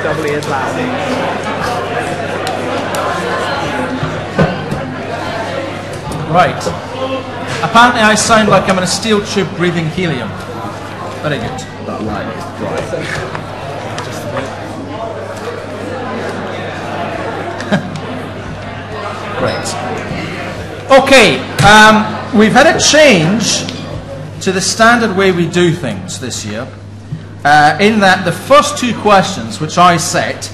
doubly as loud. Right. Apparently I sound like I'm in a steel tube breathing helium. Very good. That light is bright. Great. Okay, we've had a change to the standard way we do things this year, in that the first two questions which I set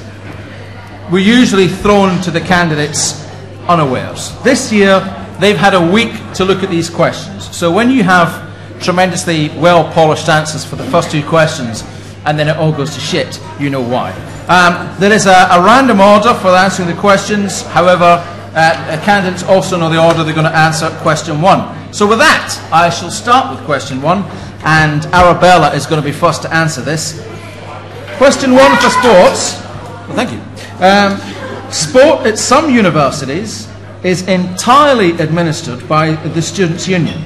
were usually thrown to the candidates unawares. This year they've had a week to look at these questions. So when you have tremendously well-polished answers for the first two questions and then it all goes to shit, you know why. There is a random order for answering the questions. However, candidates also know the order they're going to answer question one. So with that, I shall start with question one, and Arabella is going to be first to answer this. Question one for sports. Well, thank you. Sport at some universities is entirely administered by the Students' Union.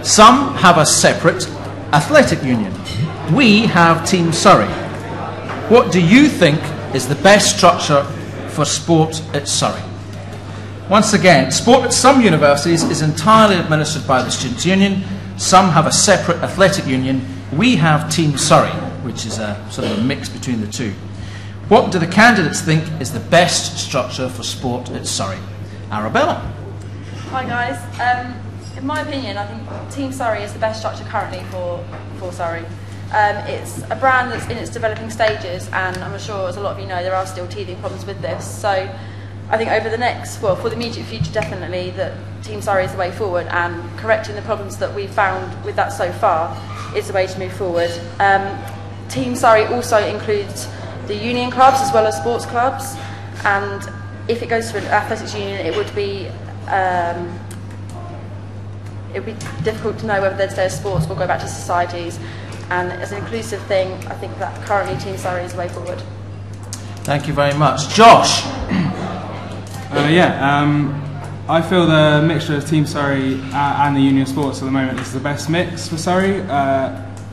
Some have a separate athletic union. We have Team Surrey. What do you think is the best structure for sport at Surrey? Once again, sport at some universities is entirely administered by the Students' Union. Some have a separate athletic union. We have Team Surrey, which is a sort of a mix between the two. What do the candidates think is the best structure for sport at Surrey? Arabella. Hi guys. In my opinion, I think Team Surrey is the best structure currently for Surrey. It's a brand that's in its developing stages, and I'm sure, as a lot of you know, there are still teething problems with this. So I think over the next, well, for the immediate future definitely, that Team Surrey is the way forward, and correcting the problems that we've found with that so far is the way to move forward. Team Surrey also includes the union clubs as well as sports clubs, and if it goes to an athletics union, it would be difficult to know whether they'd stay as sports or go back to societies. And as an inclusive thing, I think that currently Team Surrey is the way forward. Thank you very much. Josh. I feel the mixture of Team Surrey and the Union Sports at the moment is the best mix for Surrey. It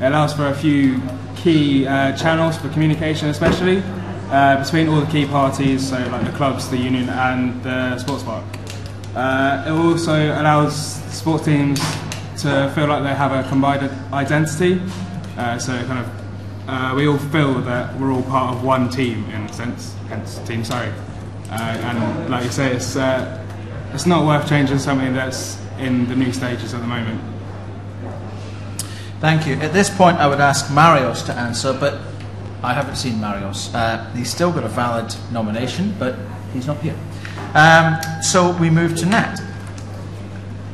allows for a few key channels for communication, especially between all the key parties, so like the clubs, the union and the sports park. It also allows sports teams to feel like they have a combined identity, so kind of we all feel that we're all part of one team in a sense, hence Team Surrey. And like you say, it's not worth changing something that's in the new stages at the moment. Thank you. At this point I would ask Marios to answer, but I haven't seen Marios. He's still got a valid nomination, but he's not here. So we move to Nat.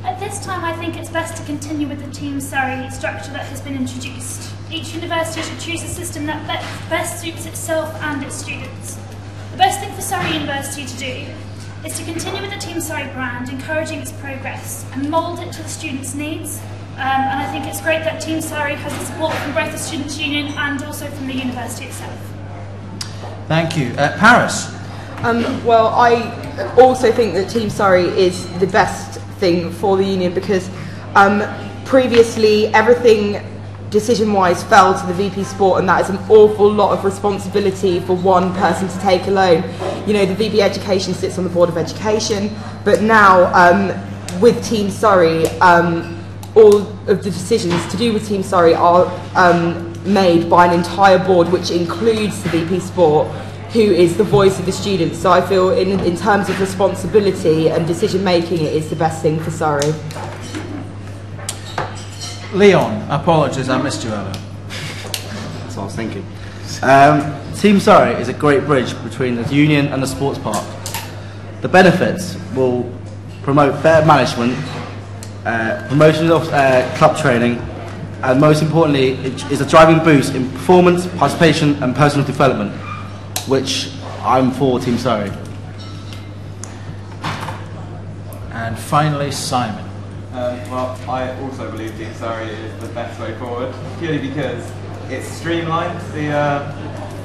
At this time I think it's best to continue with the Team Surrey structure that has been introduced. Each university should choose a system that best suits itself and its students. The best thing for Surrey University to do is to continue with the Team Surrey brand, encouraging its progress and mould it to the students' needs. And I think it's great that Team Surrey has the support from both the Students' Union and also from the university itself. Thank you. Paris. Well, I also think that Team Surrey is the best thing for the union because previously everything decision-wise fell to the VP Sport, and that is an awful lot of responsibility for one person to take alone. You know, the VP Education sits on the Board of Education, but now with Team Surrey, all of the decisions to do with Team Surrey are made by an entire board, which includes the VP Sport, who is the voice of the students. So I feel in terms of responsibility and decision making, it is the best thing for Surrey. Leon, apologies, I missed you earlier. That's what I was thinking. Team Surrey is a great bridge between the union and the sports park. The benefits will promote better management, promotion of club training, and most importantly, it is a driving boost in performance, participation and personal development, which I'm for Team Surrey. And finally, Simon. Well, I also believe Team Surrey is the best way forward, purely because it's streamlined the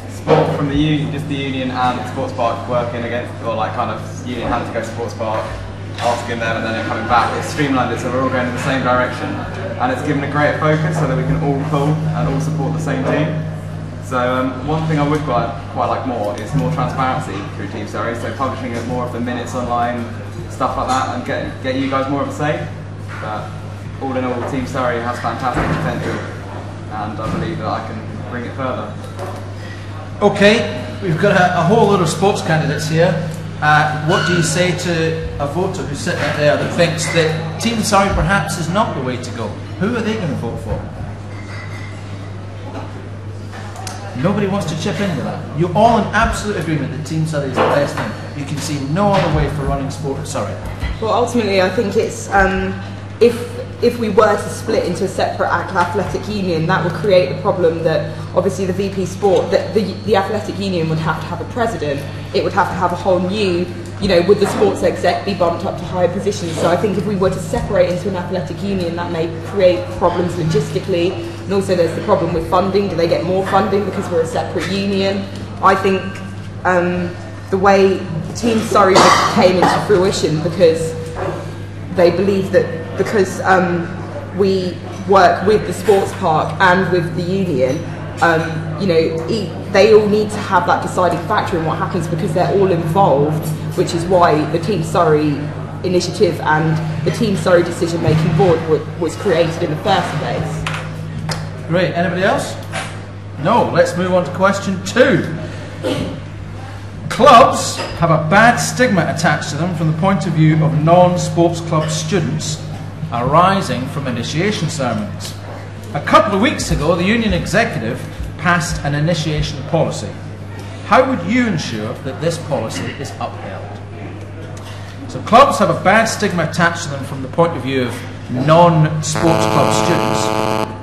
sport from the union, just the union and the sports park working against, or like kind of union having to go to sports park, asking them and then they're coming back. It's streamlined it so we're all going in the same direction, and it's given a great focus so that we can all pull and all support the same team. So one thing I would quite like more is more transparency through Team Surrey, so publishing more of the minutes online, stuff like that, and get you guys more of a say. But all in all, Team Surrey has fantastic potential, and I believe that I can bring it further. Okay, we've got a whole lot of sports candidates here. What do you say to a voter who's sitting out there that thinks that Team Surrey perhaps is not the way to go? Who are they going to vote for? Nobody wants to chip into that. You're all in absolute agreement that Team Surrey is the best thing. You can see no other way for running sport at Surrey. Well, ultimately, I think it's if we were to split into a separate athletic union, that would create the problem that obviously the VP Sport, that the athletic union would have to have a president. It would have to have a whole new, would the sports exec be bumped up to higher positions? So I think if we were to separate into an athletic union, that may create problems logistically. And also there's the problem with funding. Do they get more funding because we're a separate union? I think the way Team Surrey came into fruition because they believe that because we work with the sports park and with the union, they all need to have that deciding factor in what happens because they're all involved, which is why the Team Surrey initiative and the Team Surrey decision-making board was created in the first place. Great. Anybody else? No. Let's move on to question 2. Clubs have a bad stigma attached to them from the point of view of non-sports club students arising from initiation ceremonies. A couple of weeks ago, the union executive passed an initiation policy. How would you ensure that this policy is upheld? So clubs have a bad stigma attached to them from the point of view of non-sports club students,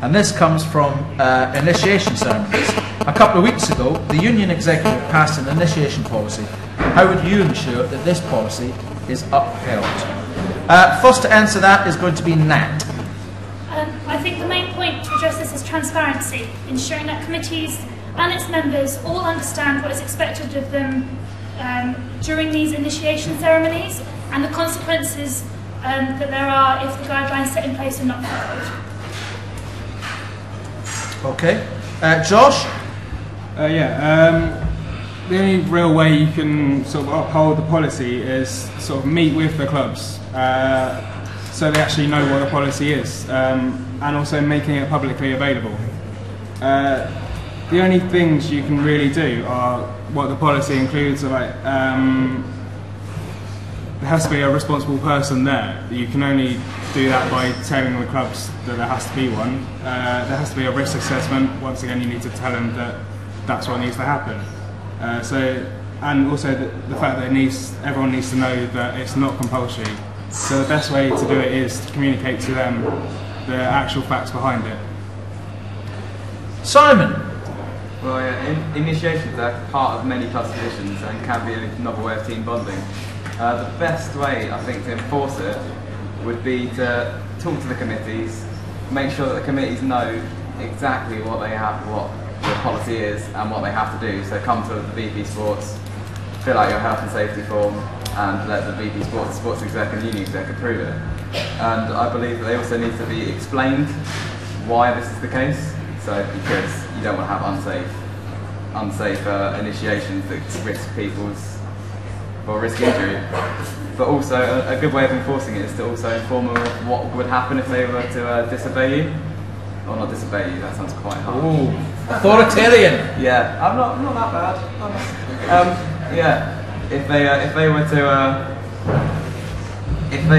and this comes from initiation ceremonies. A couple of weeks ago, the union executive passed an initiation policy. How would you ensure that this policy is upheld? First to answer that is going to be Nat. I think the main point to address this is transparency, ensuring that committees and its members all understand what is expected of them during these initiation ceremonies and the consequences that there are if the guidelines set in place are not followed. Okay. Josh? The only real way you can sort of uphold the policy is sort of meet with the clubs so they actually know what the policy is, and also making it publicly available. The only things you can really do are what the policy includes, like there has to be a responsible person there. You can only do that by telling the clubs that there has to be one. There has to be a risk assessment. Once again, you need to tell them that that's what needs to happen. And also the fact that everyone needs to know that it's not compulsory. So the best way to do it is to communicate to them the actual facts behind it. Simon? Well, yeah, initiations are part of many clubs' traditions and can be a novel way of team bonding. The best way, I think, to enforce it would be to talk to the committees, make sure that the committees know exactly what they have, what the policy is and what they have to do. So come to the VP Sports, fill out your health and safety form and let the VP Sports, the sports exec and union exec approve it. And I believe that they also need to be explained why this is the case. So because you don't want to have unsafe initiations that risk people's or risk injury. But also a good way of enforcing it is to also inform them of what would happen if they were to disobey you. Or not disobey you, that sounds quite hard. Ooh, authoritarian. Yeah, I'm not that bad. Yeah, if they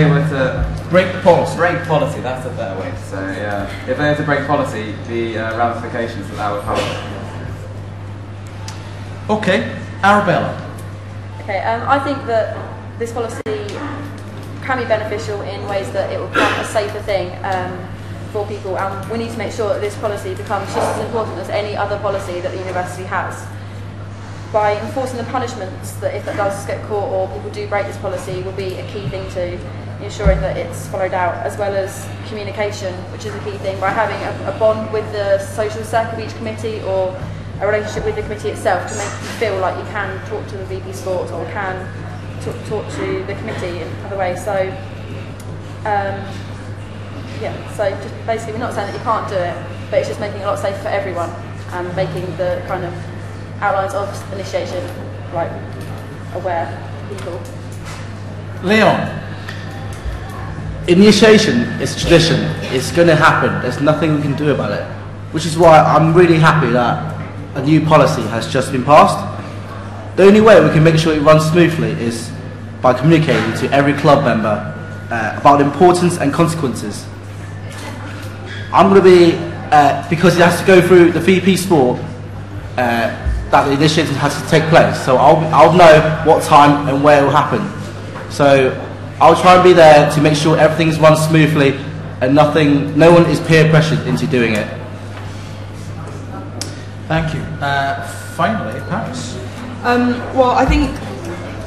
were to break policy. Break policy, that's a better way to say it, yeah. If they were to break policy, the ramifications that would have. Okay, Arabella. Okay, I think that this policy can be beneficial in ways that it will become a safer thing for people, and we need to make sure that this policy becomes just as important as any other policy that the university has. By enforcing the punishments that if that does get caught or people do break this policy will be a key thing to ensuring that it's followed out, as well as communication, which is a key thing, by having a bond with the social circle of each committee or a relationship with the committee itself to make you feel like you can talk to the VP Sports or can talk to the committee in other ways. So yeah, so just basically we're not saying that you can't do it, but it's just making it a lot safer for everyone, and making the kind of outlines of initiation like aware people. Leon. Initiation is tradition. It's going to happen. There's nothing we can do about it. Which is why I'm really happy that a new policy has just been passed. The only way we can make sure it runs smoothly is by communicating to every club member about the importance and consequences. I'm going to be, because it has to go through the VP Sport, that the initiation has to take place. So I'll know what time and where it will happen. So I'll try and be there to make sure everything's run smoothly and no one is peer pressured into doing it. Thank you. Finally, Paris. Well, I think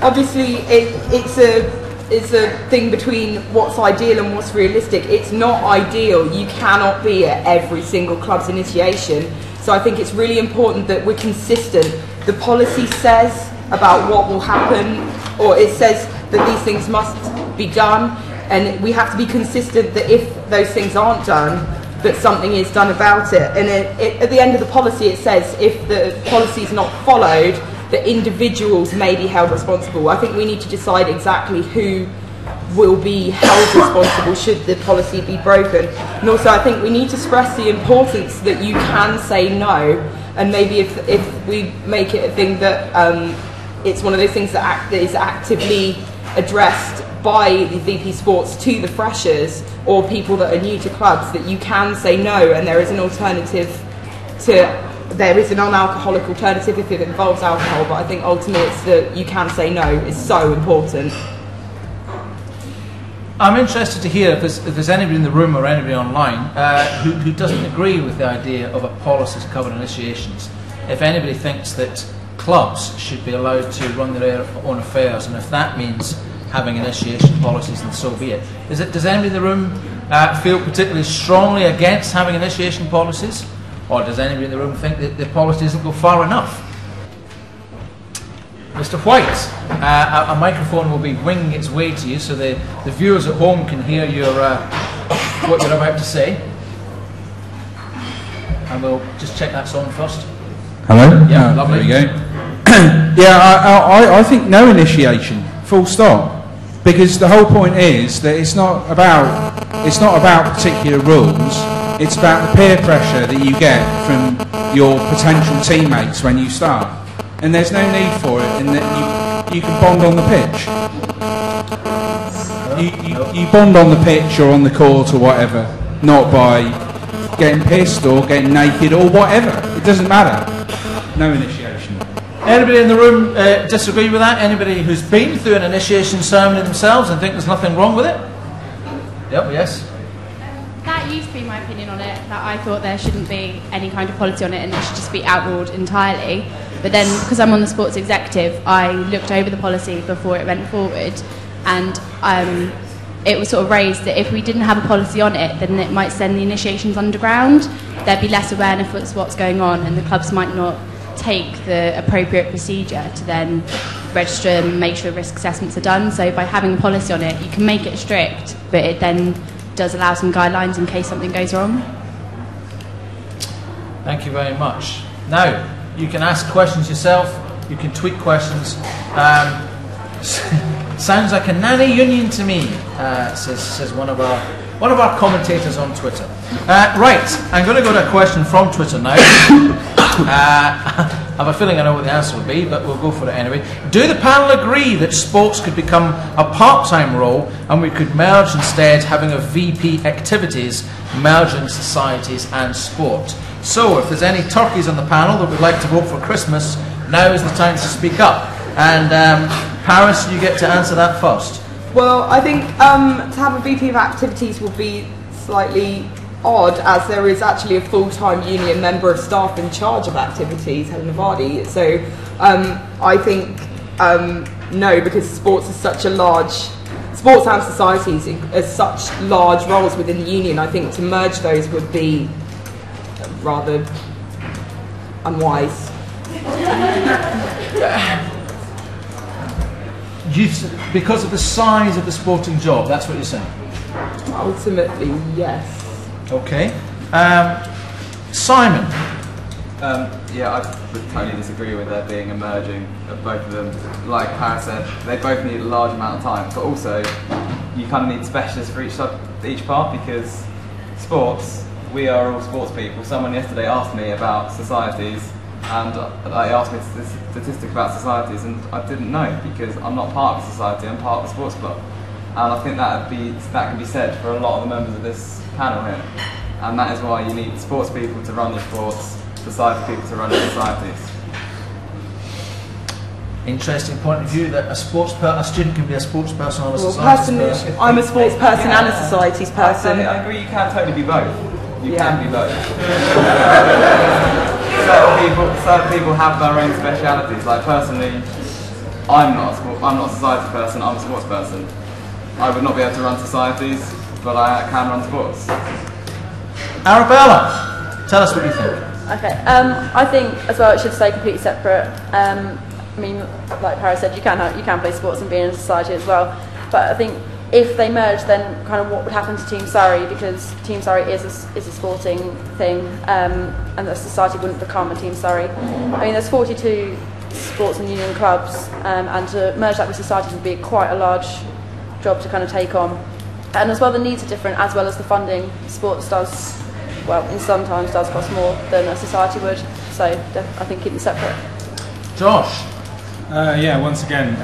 obviously it's a thing between what's ideal and what's realistic. It's not ideal. You cannot be at every single club's initiation. So I think it's really important that we're consistent. The policy says about what will happen, or it says that these things must be done, and we have to be consistent that if those things aren't done, that something is done about it. And at the end of the policy it says if the policy is not followed, that individuals may be held responsible. I think we need to decide exactly who will be held responsible should the policy be broken. And also I think we need to stress the importance that you can say no, and maybe if we make it a thing that it's one of those things that is actively addressed by the VP Sports to the freshers or people that are new to clubs, that you can say no, and there is an alternative there is a non-alcoholic alternative if it involves alcohol, but I think ultimately it's that you can say no is so important. I'm interested to hear if there's anybody in the room or anybody online who doesn't agree with the idea of a policy to cover initiations. If anybody thinks that clubs should be allowed to run their own affairs, and if that means having initiation policies, then so be it. Does anybody in the room feel particularly strongly against having initiation policies? Or does anybody in the room think that the policy doesn't go far enough? Mr. White, a microphone will be winging its way to you so the viewers at home can hear what you're about to say. And we'll just check that's on first. Hello? Yeah, lovely. There we go. Yeah, I think no initiation, full stop. Because the whole point is that it's not about particular rules. It's about the peer pressure that you get from your potential teammates when you start. And there's no need for it, in that you can bond on the pitch. You bond on the pitch or on the court or whatever, not by getting pissed or getting naked or whatever. It doesn't matter. No initiation. Anybody in the room disagree with that? Anybody who's been through an initiation ceremony themselves and think there's nothing wrong with it? Yep, yes. That used to be my opinion on it, that I thought there shouldn't be any kind of policy on it and it should just be outlawed entirely. But then, because I'm on the sports executive, I looked over the policy before it went forward, and it was sort of raised that if we didn't have a policy on it, then it might send the initiations underground. There'd be less awareness of what's going on, and the clubs might not take the appropriate procedure to then register and make sure risk assessments are done. So by having a policy on it, you can make it strict, but it then does allow some guidelines in case something goes wrong. Thank you very much. Now, you can ask questions yourself, you can tweet questions. Sounds like a nanny union to me, says one of our commentators on Twitter. Right, I'm going to go to a question from Twitter now. I have a feeling I know what the answer will be, but we'll go for it anyway. Do the panel agree that sports could become a part-time role and we could merge instead, having a VP activities, merging societies and sport? So, if there's any turkeys on the panel that would like to vote for Christmas, now is the time to speak up. And Paris, you get to answer that first. Well, I think to have a VP of activities will be slightly odd, as there is actually a full-time union member of staff in charge of activities, Helen Nabi. So I think no, because sports and societies are such large roles within the union. I think to merge those would be rather unwise. Because of the size of the sporting job, that's what you're saying? Ultimately, yes. Okay. Simon, Yeah, I would totally disagree with there being a merging of both of them. Like Paris said, they both need a large amount of time, but also you kind of need specialists for each part, because sports, we are all sports people. Someone yesterday asked me about societies, and they asked me a statistic about societies, and I didn't know, because I'm not part of a society, I'm part of the sports club. And I think that can be said for a lot of the members of this panel here. And that is why you need sports people to run the sports, society people to run the societies. Interesting point of view that a student can be a sports person or a societies person. I'm a sports person and a societies person. I agree, you can totally be both. You can be both. certain people have their own specialities. Like personally, I'm not a society person, I'm a sports person. I would not be able to run societies, but I can run sports. Arabella, tell us what you think. Okay, I think as well it should stay completely separate. I mean, like Paris said, you can play sports and be in a society as well. But I think if they merge, then kind of what would happen to Team Surrey, because Team Surrey is a sporting thing, and the society wouldn't become a Team Surrey. I mean, there's 42 sports and union clubs, and to merge that with societies would be quite a large job to kind of take on. And as well, the needs are different, as well as the funding. Sports does, well, in sometimes does cost more than a society would, so I think keep them separate. Josh? Yeah, once again,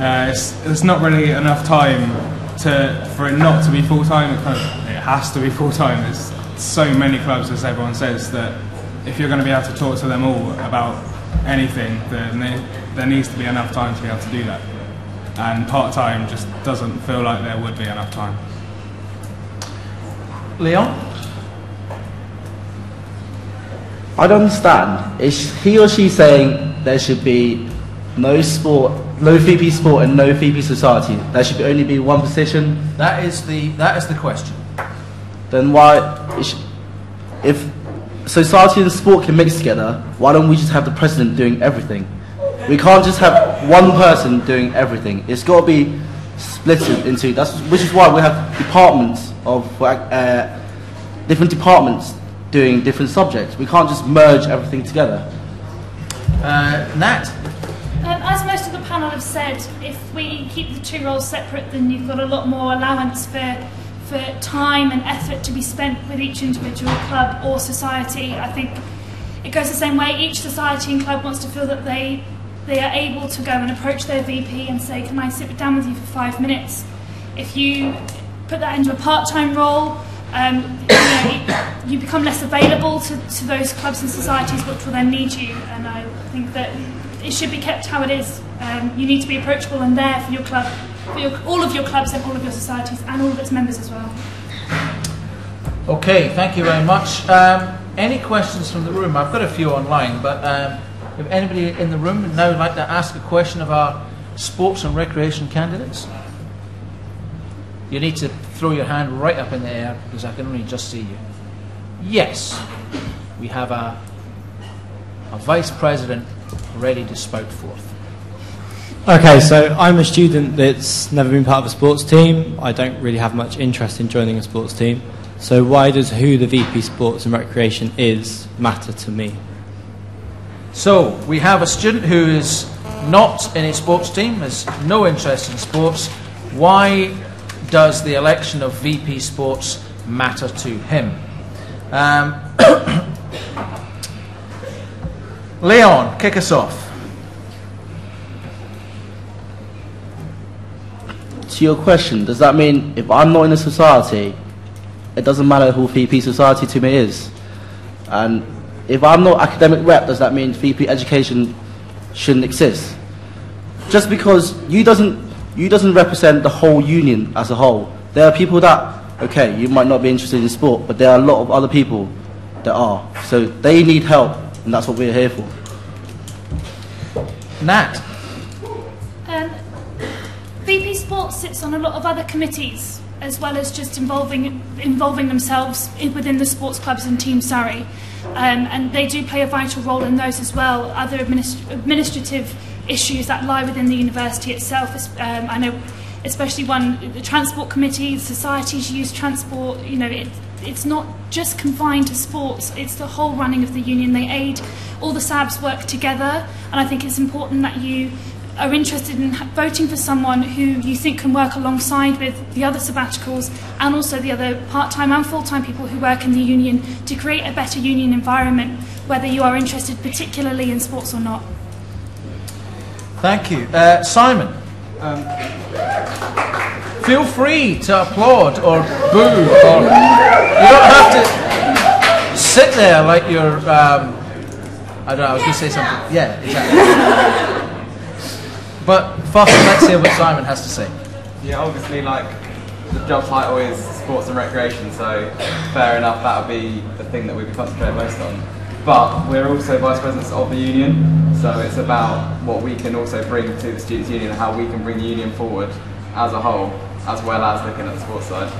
there's not really enough time for it not to be full-time. It has to be full-time. There's so many clubs, as everyone says, that if you're going to be able to talk to them all about anything, then there needs to be enough time to be able to do that. And part-time just doesn't feel like there would be enough time. Leon? I don't understand. Is he or she saying there should be no VP sport and no VP society? There should only be one position? That is the question. Then if society and sport can mix together, why don't we just have the president doing everything? We can't just have one person doing everything. It's got to be split into, which is why we have departments of different departments doing different subjects. We can't just merge everything together. Nat? As most of the panel have said, if we keep the two roles separate, then you've got a lot more allowance for time and effort to be spent with each individual club or society. I think it goes the same way. Each society and club wants to feel that they are able to go and approach their VP and say, can I sit down with you for 5 minutes? If you put that into a part-time role, you become less available to those clubs and societies which will then need you. And I think that it should be kept how it is. You need to be approachable and there for your club, all of your clubs and all of your societies and all of its members as well. Okay, thank you very much. Any questions from the room? I've got a few online, but if anybody in the room would now like to ask a question of our sports and recreation candidates? You need to throw your hand right up in the air because I can only just see you. Yes, we have a vice president ready to spout forth. Okay, so I'm a student that's never been part of a sports team. I don't really have much interest in joining a sports team. So why does who the VP Sports and Recreation is matter to me? So we have a student who is not in a sports team, has no interest in sports. Why does the election of VP Sports matter to him? Leon, kick us off. To your question, does that mean if I'm not in a society, it doesn't matter who VP society to me is? And if I'm not academic rep, does that mean VP education shouldn't exist? Just because you doesn't represent the whole union as a whole. There are people that, okay, you might not be interested in sport, but there are a lot of other people that are. So they need help, and that's what we're here for. Nat? VP Sports sits on a lot of other committees, as well as just involving themselves within the sports clubs and Team Surrey. And they do play a vital role in those as well. Other administrative issues that lie within the university itself. I know, especially the transport committee, societies use transport. You know, it's not just confined to sports, it's the whole running of the union. They aid, all the SABs work together, and I think it's important that you are interested in voting for someone who you think can work alongside with the other sabbaticals and also the other part-time and full-time people who work in the union to create a better union environment, whether you are interested particularly in sports or not. Thank you. Simon, feel free to applaud or boo, or you don't have to sit there like you're, I don't know, I was going to say something. Yeah, exactly. But first, let's hear what Simon has to say. Yeah, obviously, like, the job title is sports and recreation, so fair enough, that would be the thing that we would concentrate most on. But we're also vice presidents of the union, so it's about what we can also bring to the students' union and how we can bring the union forward as a whole, as well as looking at the sports side.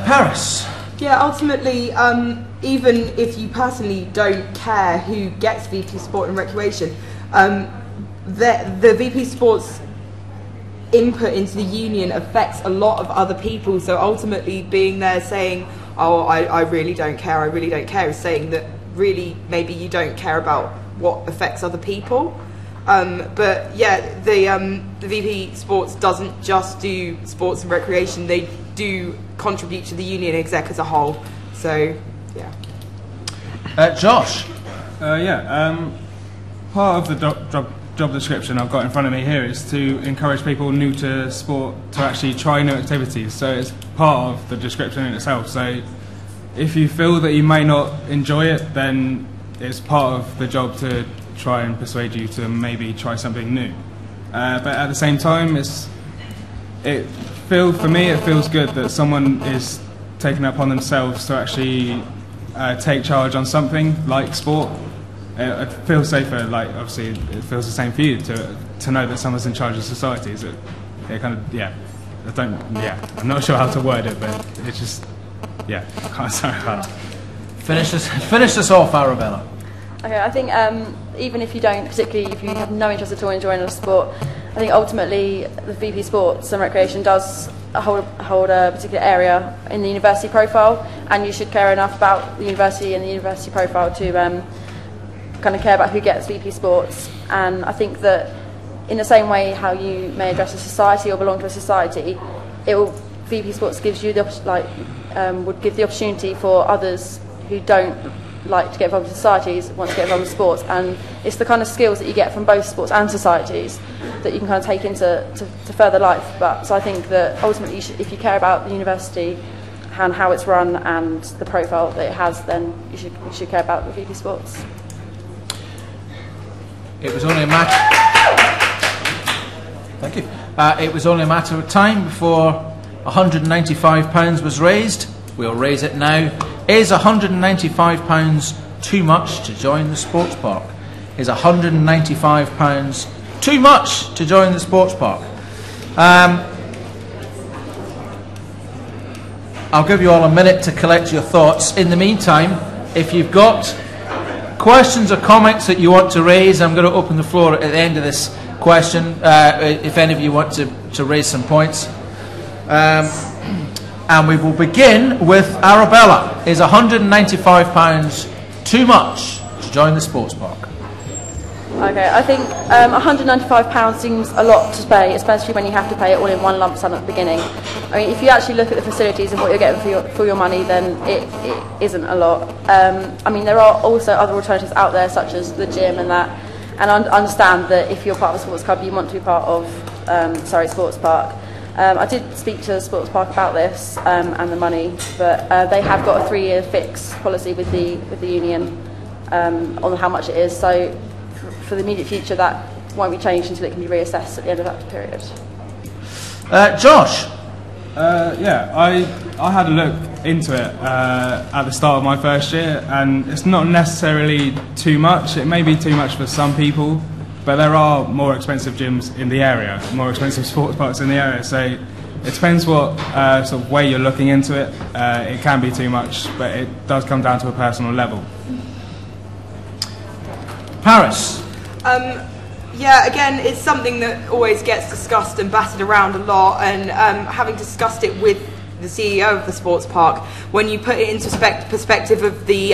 Paris. Yeah, ultimately, even if you personally don't care who gets VP Sport and Recreation, the VP Sports input into the union affects a lot of other people. So ultimately, being there saying, "Oh, I really don't care, I really don't care," is saying that really maybe you don't care about what affects other people. But yeah, the VP Sports doesn't just do sports and recreation; they do contribute to the union exec as a whole. So, yeah. Josh. Part of the job description I've got in front of me here is to encourage people new to sport to actually try new activities. So it's part of the description in itself. So if you feel that you may not enjoy it, then it's part of the job to try and persuade you to maybe try something new. But at the same time, for me, it feels good that someone is taking it upon themselves to actually take charge on something like sport. It feels safer, like obviously it feels the same for you to know that someone's in charge of society. Is it kind of, I'm not sure how to word it, but it's just, I can't say how to. Finish this off, Arabella. Okay, I think even if you don't, particularly if you have no interest at all in joining a sport, I think ultimately the VP Sports and Recreation does hold a particular area in the university profile, and you should care enough about the university and the university profile to kind of care about who gets VP Sports. And I think that in the same way how you may address a society or belong to a society, VP Sports gives you would give the opportunity for others who don't like to get involved in societies, want to get involved in sports, and it's the kind of skills that you get from both sports and societies that you can kind of take into further life. So I think that ultimately, if you care about the university and how it's run and the profile that it has, then you should care about the VP Sports. It was only a matter. Thank you. It was only a matter of time before £195 was raised. We'll raise it now. Is £195 too much to join the sports park? Is £195 too much to join the sports park? I'll give you all a minute to collect your thoughts. In the meantime, if you've got questions or comments that you want to raise, I'm going to open the floor at the end of this question, if any of you want to raise some points. And we will begin with Arabella. Is £195 too much to join the sports park? Okay, I think £195 seems a lot to pay, especially when you have to pay it all in one lump sum at the beginning. I mean, if you actually look at the facilities and what you're getting for your money, then it isn't a lot. I mean, there are also other alternatives out there, such as the gym and that. And I understand that if you're part of a sports club, you want to be part of Surrey Sports Park. I did speak to the sports park about this and the money, but they have got a 3-year fixed policy with the union on how much it is. So for the immediate future, that won't be changed until it can be reassessed at the end of that period. Josh? I had a look into it at the start of my first year, and it's not necessarily too much. It may be too much for some people, but there are more expensive gyms in the area, more expensive sports parks in the area, so it depends what sort of way you're looking into it. It can be too much, but it does come down to a personal level. Paris? Yeah, again, it's something that always gets discussed and batted around a lot, and having discussed it with the CEO of the sports park, when you put it into perspective of the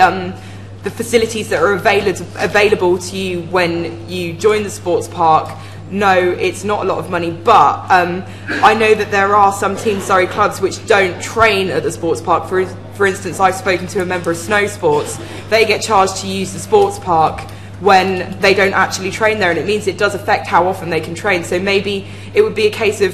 facilities that are available to you when you join the sports park, no, it's not a lot of money, but I know that there are some Team Surrey clubs which don't train at the sports park. For instance, I've spoken to a member of Snow Sports. They get charged to use the sports park when they don't actually train there, and it means it does affect how often they can train. So maybe it would be a case of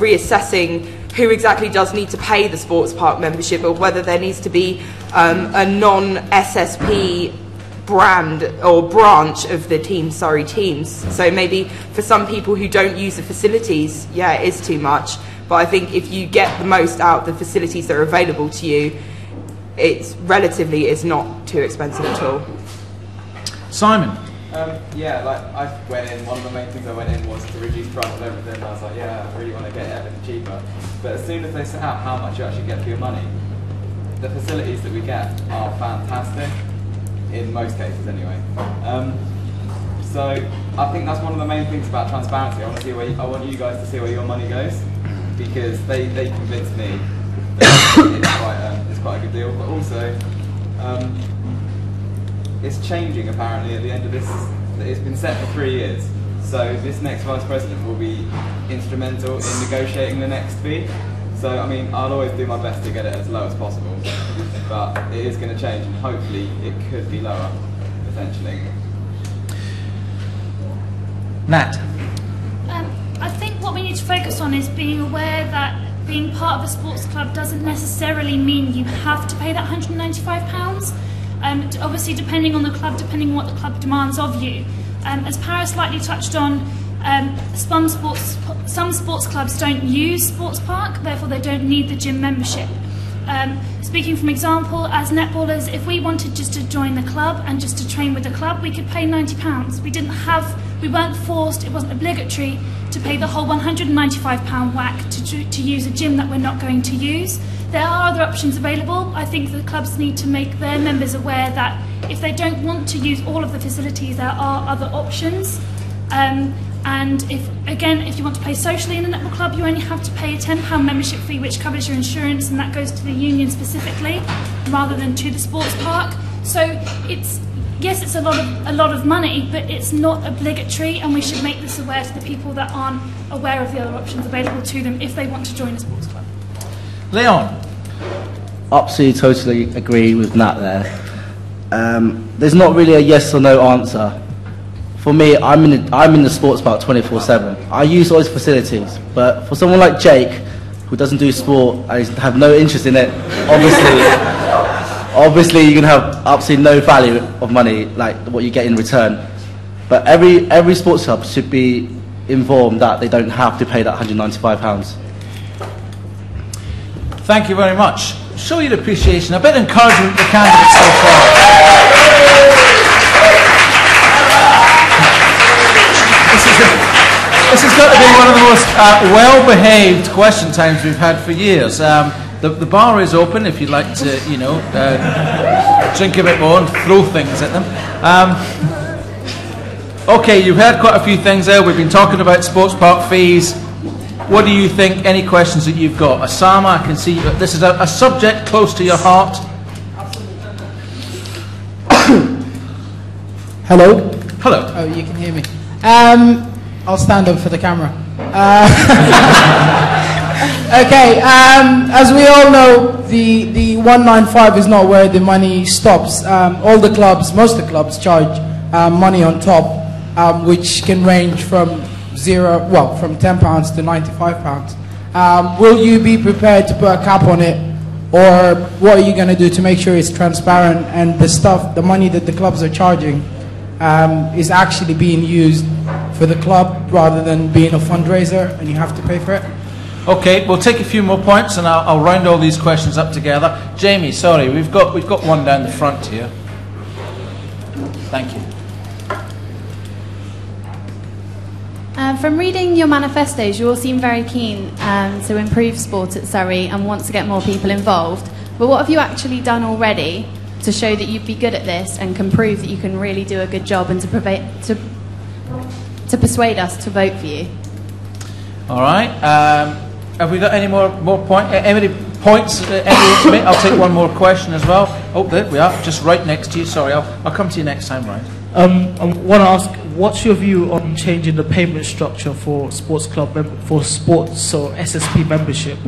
reassessing who exactly does need to pay the sports park membership, or whether there needs to be a non-SSP brand or branch of the Team Surrey teams. So maybe for some people who don't use the facilities, yeah, it is too much. But I think if you get the most out of the facilities that are available to you, it's not too expensive at all. Simon? Yeah, like I went in, one of the main things I went in was to reduce price of everything, and I was like, yeah, I really want to get everything cheaper. But as soon as they set out how much you actually get for your money, the facilities that we get are fantastic, in most cases anyway. So I think that's one of the main things about transparency. I want you guys to see where your money goes, because they convinced me that it's quite a good deal, but also it's changing apparently at the end of this. It's been set for 3 years, so this next Vice President will be instrumental in negotiating the next fee. So I mean, I'll always do my best to get it as low as possible, but it is going to change, and hopefully it could be lower, potentially. Nat? I think what we need to focus on is being aware that being part of a sports club doesn't necessarily mean you have to pay that £195. Obviously, depending on the club, depending on what the club demands of you. As Paris slightly touched on, some sports clubs don't use sports park, therefore they don't need the gym membership. Speaking from example, as netballers, if we wanted just to join the club and just to train with the club, we could pay £90. We weren't forced, it wasn't obligatory to pay the whole £195 whack to use a gym that we're not going to use. There are other options available. I think the clubs need to make their members aware that if they don't want to use all of the facilities, there are other options. And if you want to play socially in a netball club, you only have to pay a £10 membership fee, which covers your insurance, and that goes to the union specifically, rather than to the sports park. So yes, it's a lot of money, but it's not obligatory, and we should make this aware to the people that aren't aware of the other options available to them if they want to join a sports club. Leon? Absolutely, totally agree with Nat there. There's not really a yes or no answer. For me, I'm in the sports park 24/7. I use all those facilities, but for someone like Jake, who doesn't do sport and have no interest in it, obviously you can have absolutely no value of money like what you get in return. But every sports club should be informed that they don't have to pay that £195. Thank you very much. Show your appreciation, a bit of encouragement to the candidates so far. This has got to be one of the most well-behaved question times we've had for years. The bar is open if you'd like to, drink a bit more and throw things at them. Okay, you've heard quite a few things there. We've been talking about sports park fees. What do you think? Any questions that you've got? Osama, I can see this is a subject close to your heart. Hello? Hello. Oh, you can hear me. I'll stand up for the camera. Okay, as we all know, the 195 is not where the money stops. All the clubs, most of the clubs charge money on top, which can range from from £10 to £95. Will you be prepared to put a cap on it, or what are you going to do to make sure it's transparent and the money that the clubs are charging is actually being used for the club rather than being a fundraiser and you have to pay for it? Okay, we'll take a few more points and I'll round all these questions up together. Jamie, sorry, we've got one down the front here. Thank you. From reading your manifestos, you all seem very keen to improve sport at Surrey and want to get more people involved. But what have you actually done already to show that you'd be good at this and can prove that you can really do a good job and to to persuade us to vote for you. All right. Have we got any more any points? Anyone to make? I'll take one more question as well. Oh, there we are, just right next to you. Sorry, I'll come to you next time, Ryan. I want to ask, what's your view on changing the payment structure for sports club for sports or SSP membership?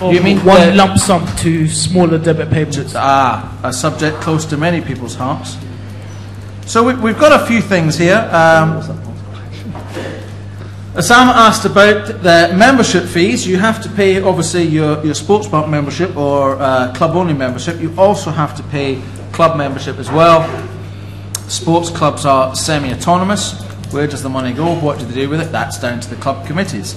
You mean one lump sum to smaller debit payments? A subject close to many people's hearts. So we've got a few things here. Sam asked about the membership fees. You have to pay, obviously, your sports park membership or club-only membership. You also have to pay club membership as well. Sports clubs are semi-autonomous. Where does the money go? What do they do with it? That's down to the club committees.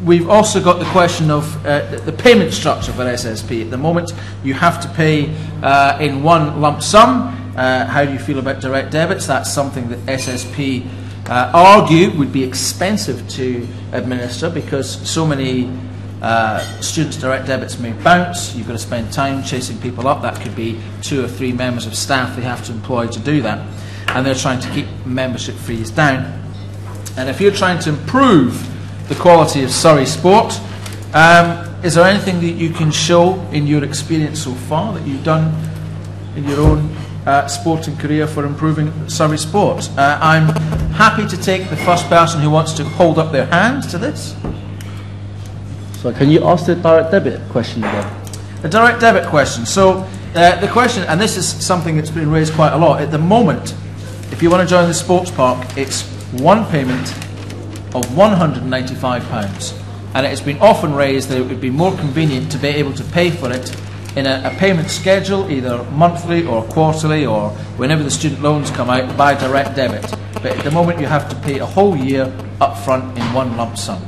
We've also got the question of the payment structure for SSP. At the moment, you have to pay in one lump sum. How do you feel about direct debits? That's something that SSP argue would be expensive to administer because so many students' direct debits may bounce. You've got to spend time chasing people up. That could be 2 or 3 members of staff they have to employ to do that. And they're trying to keep membership fees down. And if you're trying to improve the quality of Surrey sport, is there anything that you can show in your experience so far that you've done in your own sporting career for improving Surrey sport? I'm happy to take the first person who wants to hold up their hand to this. So can you ask the direct debit question again? The direct debit question. So the question, and this is something that's been raised quite a lot, at the moment, if you want to join the sports park, it's one payment of £195, and it has been often raised that it would be more convenient to be able to pay for it in a payment schedule, either monthly or quarterly or whenever the student loans come out, by direct debit. But at the moment you have to pay a whole year up front in one lump sum.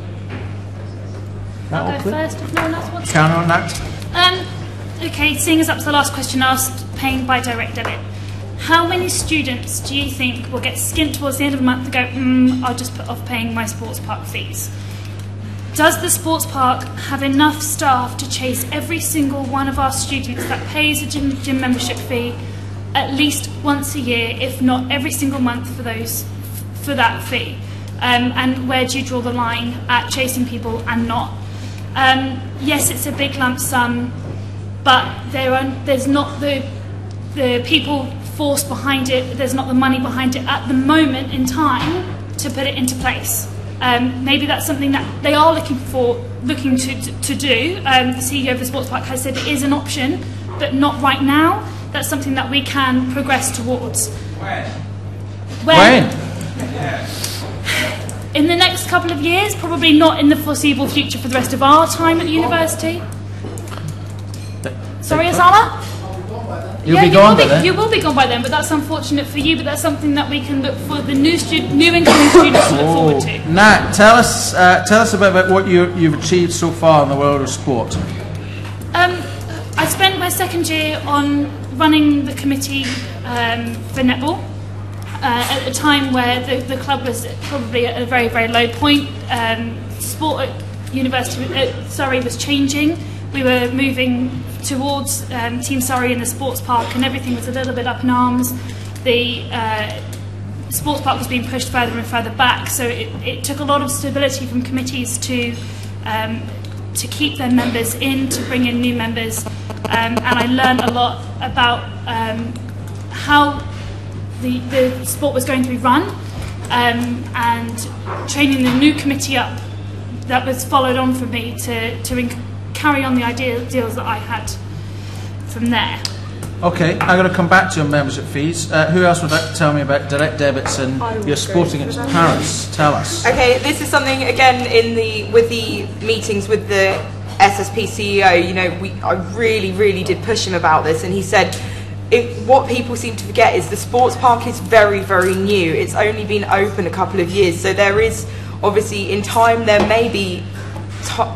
I'll go first if no one else wants to. Karen on that? Okay, seeing as up to the last question asked, paying by direct debit. How many students do you think will get skint towards the end of the month and go, I'll just put off paying my sports park fees? Does the sports park have enough staff to chase every single one of our students that pays a gym membership fee at least once a year, if not every single month for that fee? And where do you draw the line at chasing people and not? Yes, it's a big lump sum, but there's not the people force behind it, there's not the money behind it at the moment in time to put it into place. Maybe that's something that they are looking to do. The CEO of the sports park has said it is an option, but not right now. That's something that we can progress towards. When? In the next couple of years, probably not in the foreseeable future for the rest of our time at university. Sorry, Osama? You will be gone by then, but that's unfortunate for you, but that's something that we can look for the new incoming students to look forward to. Nat, tell us about what you've achieved so far in the world of sport. I spent my second year on running the committee for netball at a time where the club was probably at a very, very low point. Sport at Surrey was changing. We were moving towards Team Surrey in the sports park, and everything was a little bit up in arms. The sports park was being pushed further and further back, so it took a lot of stability from committees to keep their members in, to bring in new members, and I learned a lot about how the sport was going to be run, and training the new committee up. That was followed on from me to carry on the ideals that I had from there. Okay, I'm going to come back to your membership fees. Who else would like to tell me about direct debits and your sporting at Paris? Tell us. Okay, this is something again with the meetings with the SSP CEO. I really did push him about this, and he said what people seem to forget is the sports park is very, very new. It's only been open a couple of years, so there is obviously in time there may be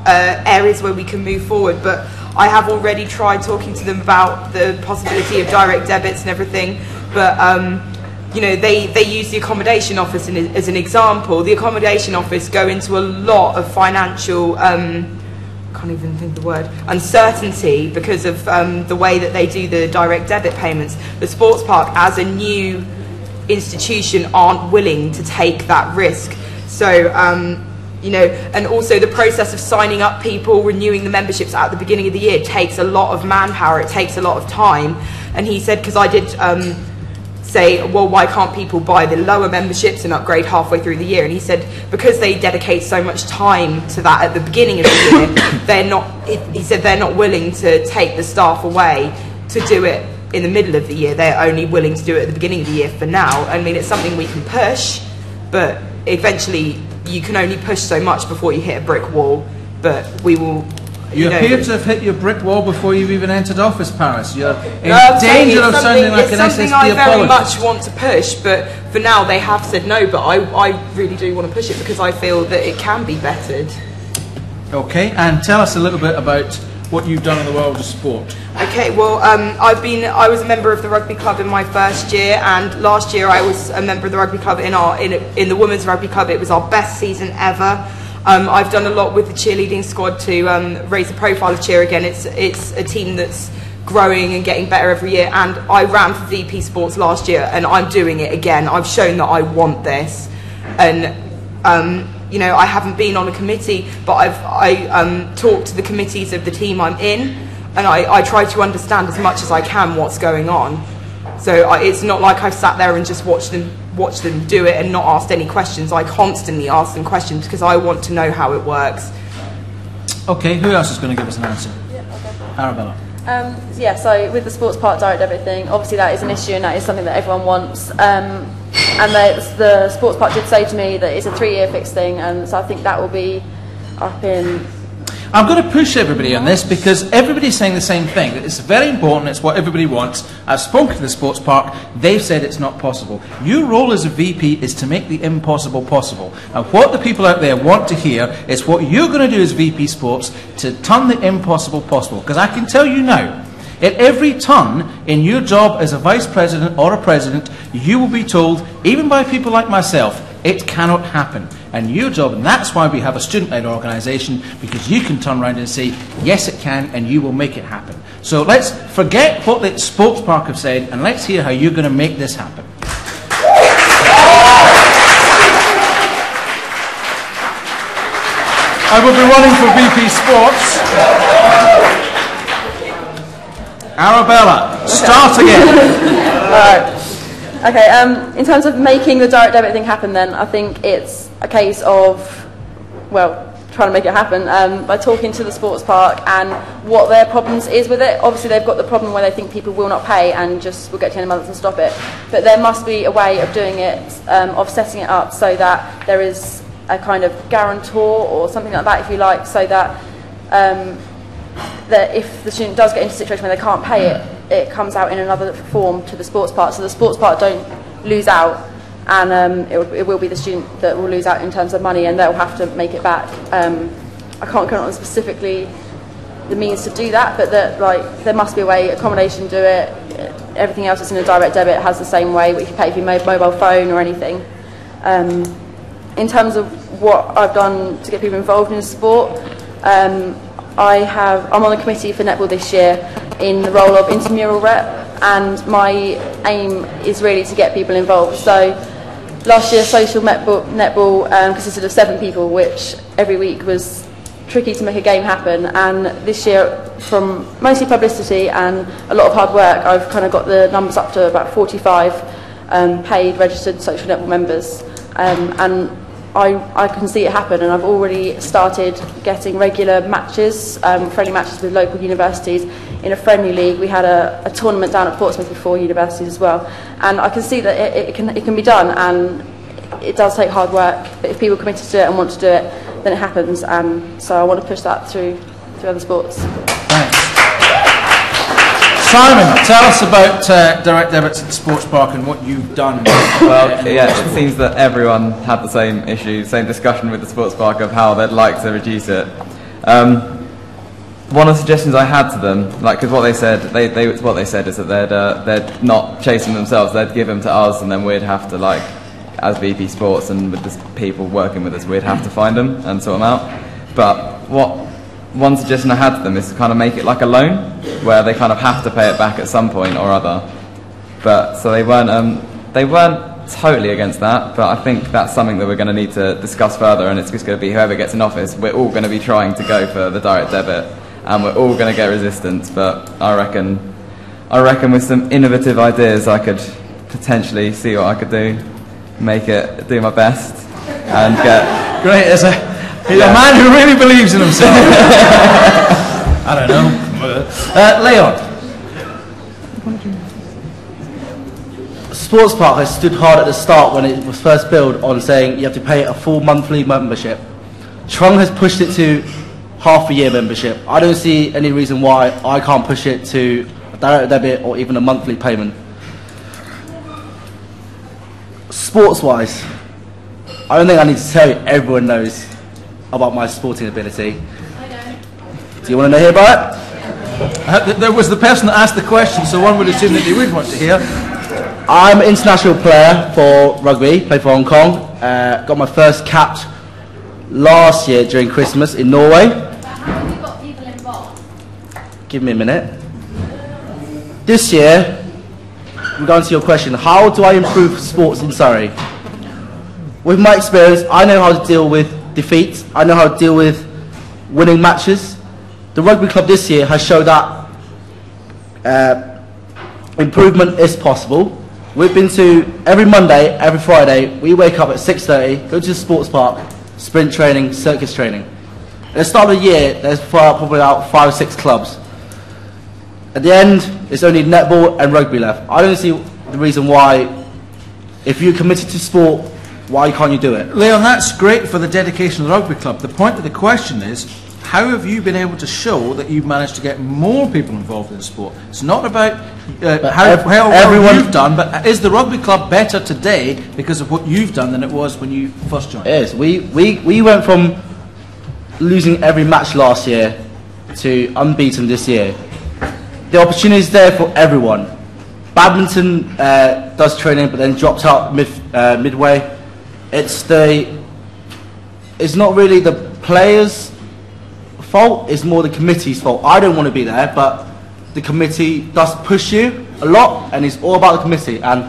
areas where we can move forward, but I have already tried talking to them about the possibility of direct debits and everything, but they use the accommodation office as an example. The accommodation office go into a lot of financial can't even think of the word, uncertainty because of the way that they do the direct debit payments. The sports park, as a new institution aren't willing to take that risk. So, you know, and also the process of signing up people, renewing the memberships at the beginning of the year takes a lot of manpower, it takes a lot of time. And he said, because I did say, well, why can't people buy the lower memberships and upgrade halfway through the year? And he said, because they dedicate so much time to that at the beginning of the year, they're not, he said they're not willing to take the staff away to do it in the middle of the year. They're only willing to do it at the beginning of the year for now. I mean, it's something we can push, but eventually you can only push so much before you hit a brick wall. But we will... You appear to have hit your brick wall before you've even entered office, Paris. You're in No, danger of sounding like an SSP It's something I very apologist. much want to push, but for now they have said no, but I really do want to push it because I feel that it can be bettered. Okay, and tell us a little bit about what you've done in the world of sport. Okay, well, I was a member of the rugby club in my first year, and last year I was a member of the rugby club in the women's rugby club. It was our best season ever. I've done a lot with the cheerleading squad to raise the profile of cheer again. It's a team that's growing and getting better every year, and I ran for VP Sports last year, and I'm doing it again. I've shown that I want this, and you know, I haven't been on a committee, but I talked to the committees of the team I'm in, and I try to understand as much as I can what's going on. So it's not like I've sat there and just watched them do it and not asked any questions. I constantly ask them questions because I want to know how it works. Okay, who else is going to give us an answer? Yeah, okay. Arabella. Yeah, so with the sports park direct debit thing, obviously that is an issue and that is something that everyone wants. And the sports park did say to me that it's a 3-year fixed thing, and so I think that will be up in... I'm going to push everybody on this because everybody's saying the same thing. That it's very important, it's what everybody wants. I've spoken to the sports park, they've said it's not possible. Your role as a VP is to make the impossible possible. And what the people out there want to hear is what you're going to do as VP Sports to turn the impossible possible. Because I can tell you now, at every turn in your job as a vice president or a president, you will be told, even by people like myself, it cannot happen. And your job, and that's why we have a student-led organisation, because you can turn around and say, yes it can, and you will make it happen. So let's forget what the sports park have said, and let's hear how you're going to make this happen. I will be running for VP Sports. Arabella, start again. Alright. Okay, in terms of making the direct debit thing happen then, I think it's a case of, well, trying to make it happen by talking to the sports park and what their problems is with it. Obviously they've got the problem where they think people will not pay and just will get to the end of the month and stop it. But there must be a way of doing it, of setting it up so that there is a kind of guarantor or something like that, if you like, so that that if the student does get into a situation where they can't pay it, it comes out in another form to the sports park, so the sports park don't lose out, and it will be the student that will lose out in terms of money, and they'll have to make it back. I can't comment on specifically the means to do that, but there must be a way. Accommodation do it. Everything else that's in a direct debit has the same way. We can pay for your mobile phone or anything. In terms of what I've done to get people involved in sport, I'm on the committee for netball this year in the role of intramural rep, and my aim is really to get people involved. So last year social netball consisted of 7 people, which every week was tricky to make a game happen, and this year, from mostly publicity and a lot of hard work, I've kind of got the numbers up to about 45 paid registered social netball members, and I can see it happen, and I've already started getting regular matches, friendly matches with local universities. In a friendly league, we had a tournament down at Portsmouth with 4 universities as well, and I can see that it can be done, and it does take hard work, but if people are committed to it and want to do it, then it happens, so I want to push that through other sports. Thanks. Simon, tell us about direct debits at the sports park and what you've done. Well, yeah, it seems that everyone had the same issue, same discussion with the sports park of how they'd like to reduce it. One of the suggestions I had to them, because what they said, what they said is that they'd not chase them themselves, they'd give them to us, and then we'd have to, as VP Sports and with the people working with us, we'd have to find them and sort them out. But one suggestion I had to them is to kind of make it like a loan, where they kind of have to pay it back at some point or other. But so they weren't totally against that, but I think that's something that we're going to need to discuss further, and it's just going to be whoever gets in office, we're all going to be trying to go for the direct debit, and we're all going to get resistance, but I reckon with some innovative ideas I could potentially see what I could do, do my best, and get... Great, he's a man who really believes in himself. I don't know. Leon. Sports Park has stood hard at the start when it was first built on saying you have to pay a full monthly membership. Trung has pushed it to half a year membership. I don't see any reason why I can't push it to a direct debit or even a monthly payment. Sports-wise, I don't think I need to tell you, everyone knows about my sporting ability. I don't. Do you want to hear about it? There was the person that asked the question, so one would assume that they would want to hear. I'm an international player for rugby, played for Hong Kong. Got my first cap last year during Christmas in Norway. How have you got people involved? Give me a minute. This year, regarding to your question, how do I improve sports in Surrey? With my experience, I know how to deal with defeat. I know how to deal with winning matches. The rugby club this year has shown that improvement is possible. We've been to every Monday, every Friday. We wake up at 6:30, go to the sports park, sprint training, circus training. At the start of the year, there's probably about 5 or 6 clubs. At the end, it's only netball and rugby left. I don't see the reason why, if you're committed to sport, why can't you do it? Leon, that's great for the dedication of the rugby club. The point of the question is, how have you been able to show that you've managed to get more people involved in sport? It's not about how well you've done, but is the rugby club better today because of what you've done than it was when you first joined? It is. We went from losing every match last year to unbeaten this year. The opportunity is there for everyone. Badminton does training but then drops out midway. It's not really the players' fault, it's more the committee's fault. I don't want to be there, but the committee does push you a lot, and it's all about the committee, and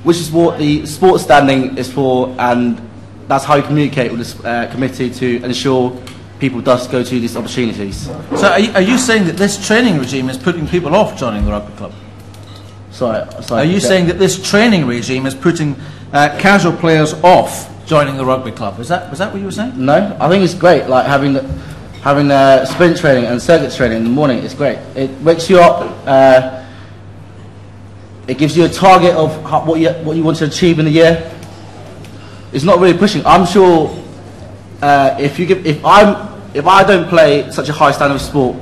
which is what the sports standing is for, and that's how you communicate with this committee to ensure people does go to these opportunities. So are you saying that this training regime is putting people off joining the rugby club? Sorry. Are you saying that this training regime is putting casual players off joining the rugby club? Was that what you were saying? No, I think it's great. Like having sprint training and circuit training in the morning is great. It wakes you up. It gives you a target of what you want to achieve in the year. It's not really pushing. I'm sure if I don't play such a high standard of sport,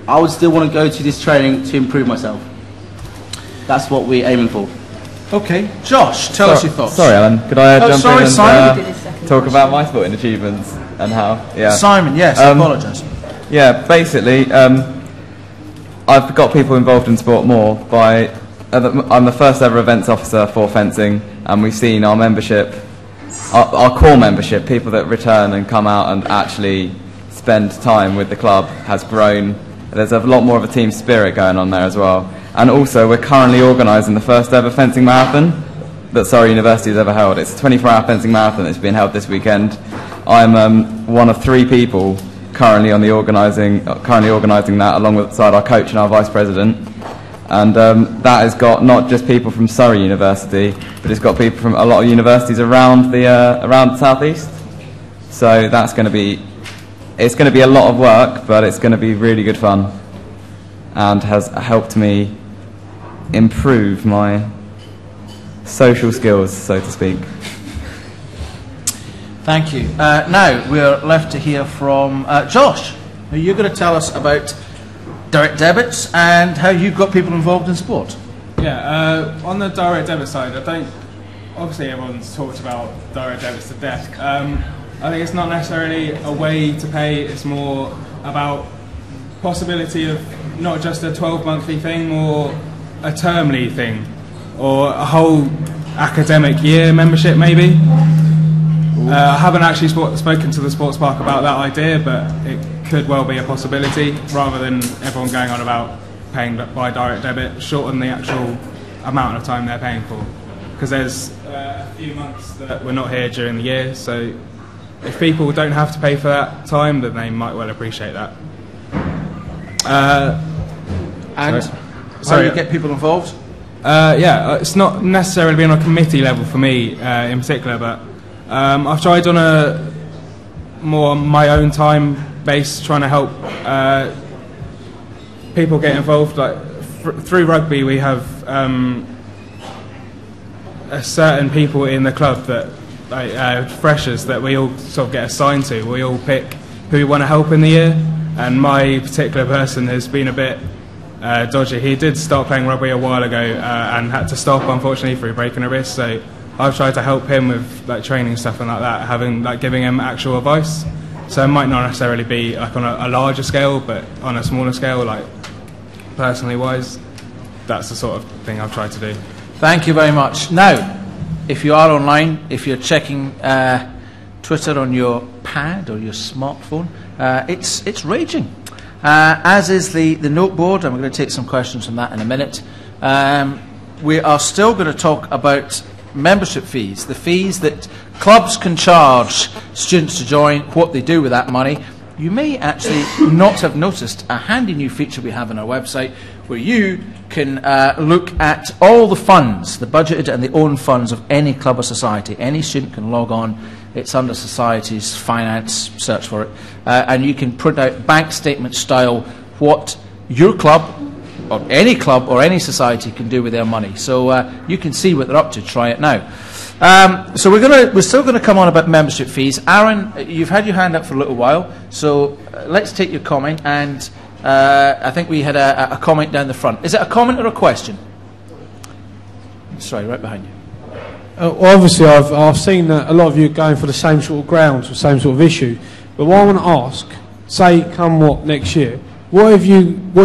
I would still want to go to this training to improve myself. That's what we're aiming for. Okay, Josh, tell us your thoughts. Sorry, Alan. Could I jump in and Simon? talk about my sporting achievements and how? Yeah. Simon, yes. I apologise. Yeah, basically, I've got people involved in sport more by. I'm the first ever events officer for fencing, and we've seen our membership, our core membership, people that return and come out and actually spend time with the club, has grown. There's a lot more of a team spirit going on there as well. And also, we're currently organising the first ever fencing marathon that Surrey University has ever held. It's a 24-hour fencing marathon that's being held this weekend. I'm one of 3 people currently organising that, alongside our coach and our vice president. And that has got not just people from Surrey University, but it's got people from a lot of universities around the southeast. So that's going to be, it's going to be a lot of work, but it's going to be really good fun, and has helped me improve my social skills, so to speak. Thank you. Now we're left to hear from Josh. Are you going to tell us about direct debits and how you've got people involved in sport? Yeah, on the direct debit side, obviously everyone's talked about direct debits to death. I think it's not necessarily a way to pay, it's more about possibility of not just a 12-monthly thing or a termly thing, or a whole academic year membership maybe. I haven't actually spoken to the sports park about that idea, but it could well be a possibility, rather than everyone going on about paying by direct debit, shorten the actual amount of time they're paying for. Because there's a few months that we're not here during the year, so if people don't have to pay for that time, then they might well appreciate that. And how do you get people involved? It's not necessarily been on a committee level for me in particular, but I've tried on a more my own time base, trying to help people get involved. Like through rugby, we have a certain people in the club that freshers that we all sort of get assigned to. We all pick who we want to help in the year, and my particular person has been a bit dodgy. He did start playing rugby a while ago and had to stop, unfortunately, through breaking a wrist. So I've tried to help him with like training stuff and like that, giving him actual advice. So it might not necessarily be like on a larger scale, but on a smaller scale, like personally wise, that's the sort of thing I've tried to do. Thank you very much. Now, if you are online, if you're checking Twitter on your pad or your smartphone, it's raging. As is the note board, and we're going to take some questions from that in a minute. We are still going to talk about membership fees, the fees that clubs can charge students to join, what they do with that money. You may actually not have noticed a handy new feature we have on our website where you can look at all the funds, the budgeted and the owned funds of any club or society. Any student can log on. It's under Societies, Finance, search for it. And you can print out bank statement style what your club or any society can do with their money. So you can see what they're up to. Try it now. So we're still going to come on about membership fees. Aaron, you've had your hand up for a little while, so let's take your comment. And I think we had a comment down the front. Is it a comment or a question? Sorry, right behind you. Well, obviously, I've seen that a lot of you are going for the same sort of grounds, the same sort of issue. But what I want to ask, say, come what next year, what are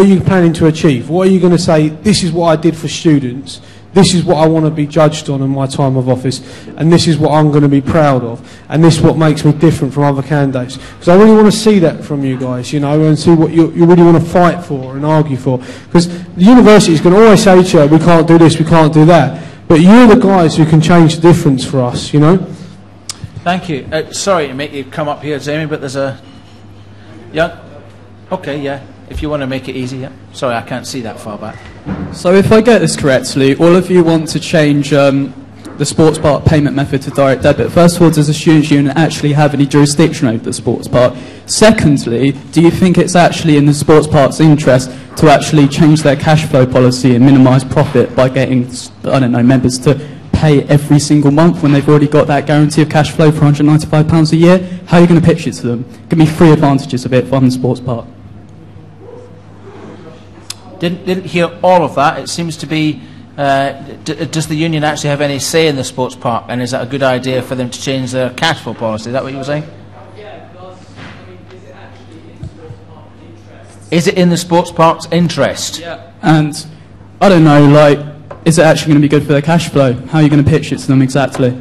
you planning to achieve? What are you going to say? This is what I did for students. This is what I want to be judged on in my time of office, and this is what I'm going to be proud of, and this is what makes me different from other candidates. Because I really want to see that from you guys, you know, and see what you really want to fight for and argue for. Because the university is going to always say to you, we can't do this, we can't do that. But you're the guys who can change the difference for us, you know? Thank you. Sorry to make you come up here, Jamie, but there's a... Yeah? Okay, yeah. If you want to make it easy, yeah. Sorry, I can't see that far back. So if I get this correctly, all of you want to change the sports park payment method to direct debit. First of all, does the Students' Union actually have any jurisdiction over the sports park? Secondly, do you think it's actually in the sports park's interest to actually change their cash flow policy and minimise profit by getting, I don't know, members to pay every single month when they've already got that guarantee of cash flow for £195 a year? How are you going to pitch it to them? Give me 3 advantages of it from the sports park. Didn't hear all of that. It seems to be, does the union actually have any say in the sports park, and is that a good idea for them to change their cash flow policy? Is that what you were saying? Yeah, because, I mean, is it actually in the sports park's interest? Is it in the sports park's interest? Yeah, and I don't know, like, is it actually going to be good for their cash flow? How are you going to pitch it to them exactly?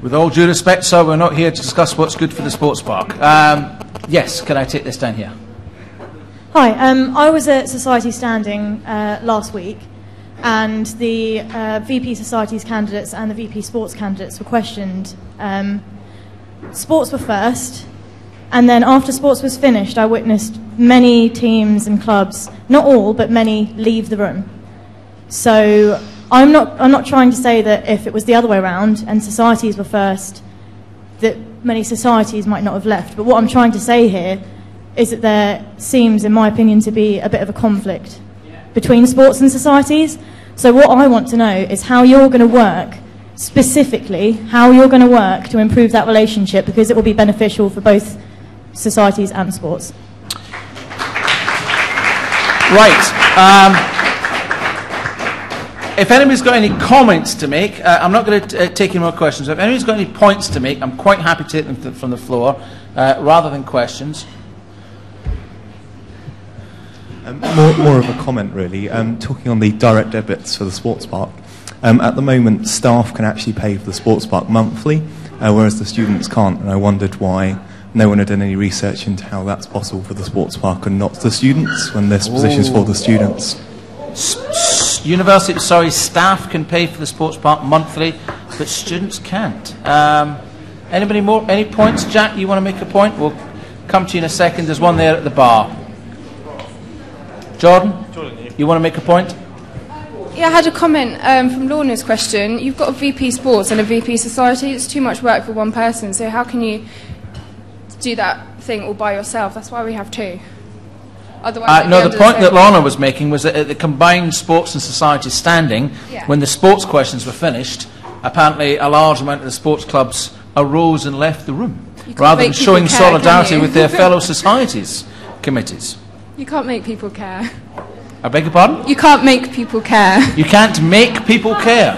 With all due respect, sir, we're not here to discuss what's good for the sports park. Yes, can I take this down here? Hi, I was at Society Standing last week, and the VP Societies candidates and the VP Sports candidates were questioned. Sports were first, and then after sports was finished, I witnessed many teams and clubs, not all, but many, leave the room. So I'm not trying to say that if it was the other way around and societies were first, that many societies might not have left. But what I'm trying to say here is that there seems, in my opinion, to be a bit of a conflict between sports and societies. So what I want to know is how you're going to work, specifically, how you're going to work to improve that relationship, because it will be beneficial for both societies and sports. Right. If anybody's got any comments to make, I'm not going to take any more questions. If anybody's got any points to make, I'm quite happy to take them from the floor, rather than questions. More of a comment, really. Talking on the direct debits for the sports park, at the moment staff can actually pay for the sports park monthly, whereas the students can't, and I wondered why no one had done any research into how that's possible for the sports park and not the students, when this position's for the students. University, staff can pay for the sports park monthly, but students can't. Anybody more? Any points? Jack, you want to make a point? We'll come to you in a second. There's one there at the bar. Jordan, you want to make a point? Yeah, I had a comment from Lorna's question. You've got a VP Sports and a VP Society. It's too much work for one person, so how can you do that thing all by yourself? That's why we have two. Otherwise, no, the point that Lorna was making was that at the combined sports and society standing, when the sports questions were finished, apparently a large amount of the sports clubs arose and left the room, rather than showing solidarity with their fellow societies committees. You can't make people care. I beg your pardon? You can't make people care. You can't make people care.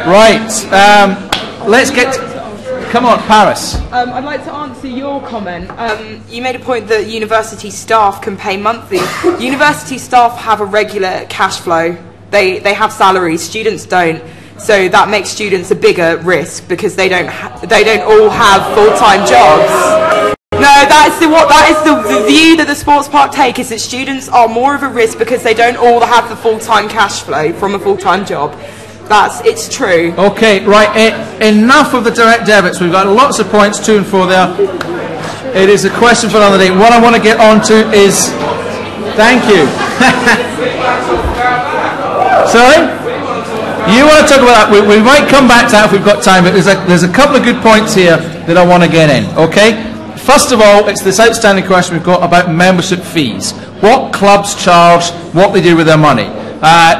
Right. Let's get... Come on, Paris. I'd like to answer your comment. You made a point that university staff can pay monthly. University staff have a regular cash flow. They have salaries. Students don't. So that makes students a bigger risk because they don't all have full-time jobs. No, that is the view that the sports park take, is that students are more of a risk because they don't all have the full-time cash flow from a full-time job. It's true. Okay, right. Enough of the direct debits. We've got lots of points, 2 and 4 there. It is a question for another day. What I want to get on to is... Thank you. Sorry? You want to talk about that? We might come back to that if we've got time, but there's a couple of good points here that I want to get in, okay? First of all, it's this outstanding question we've got about membership fees. What clubs charge, what they do with their money.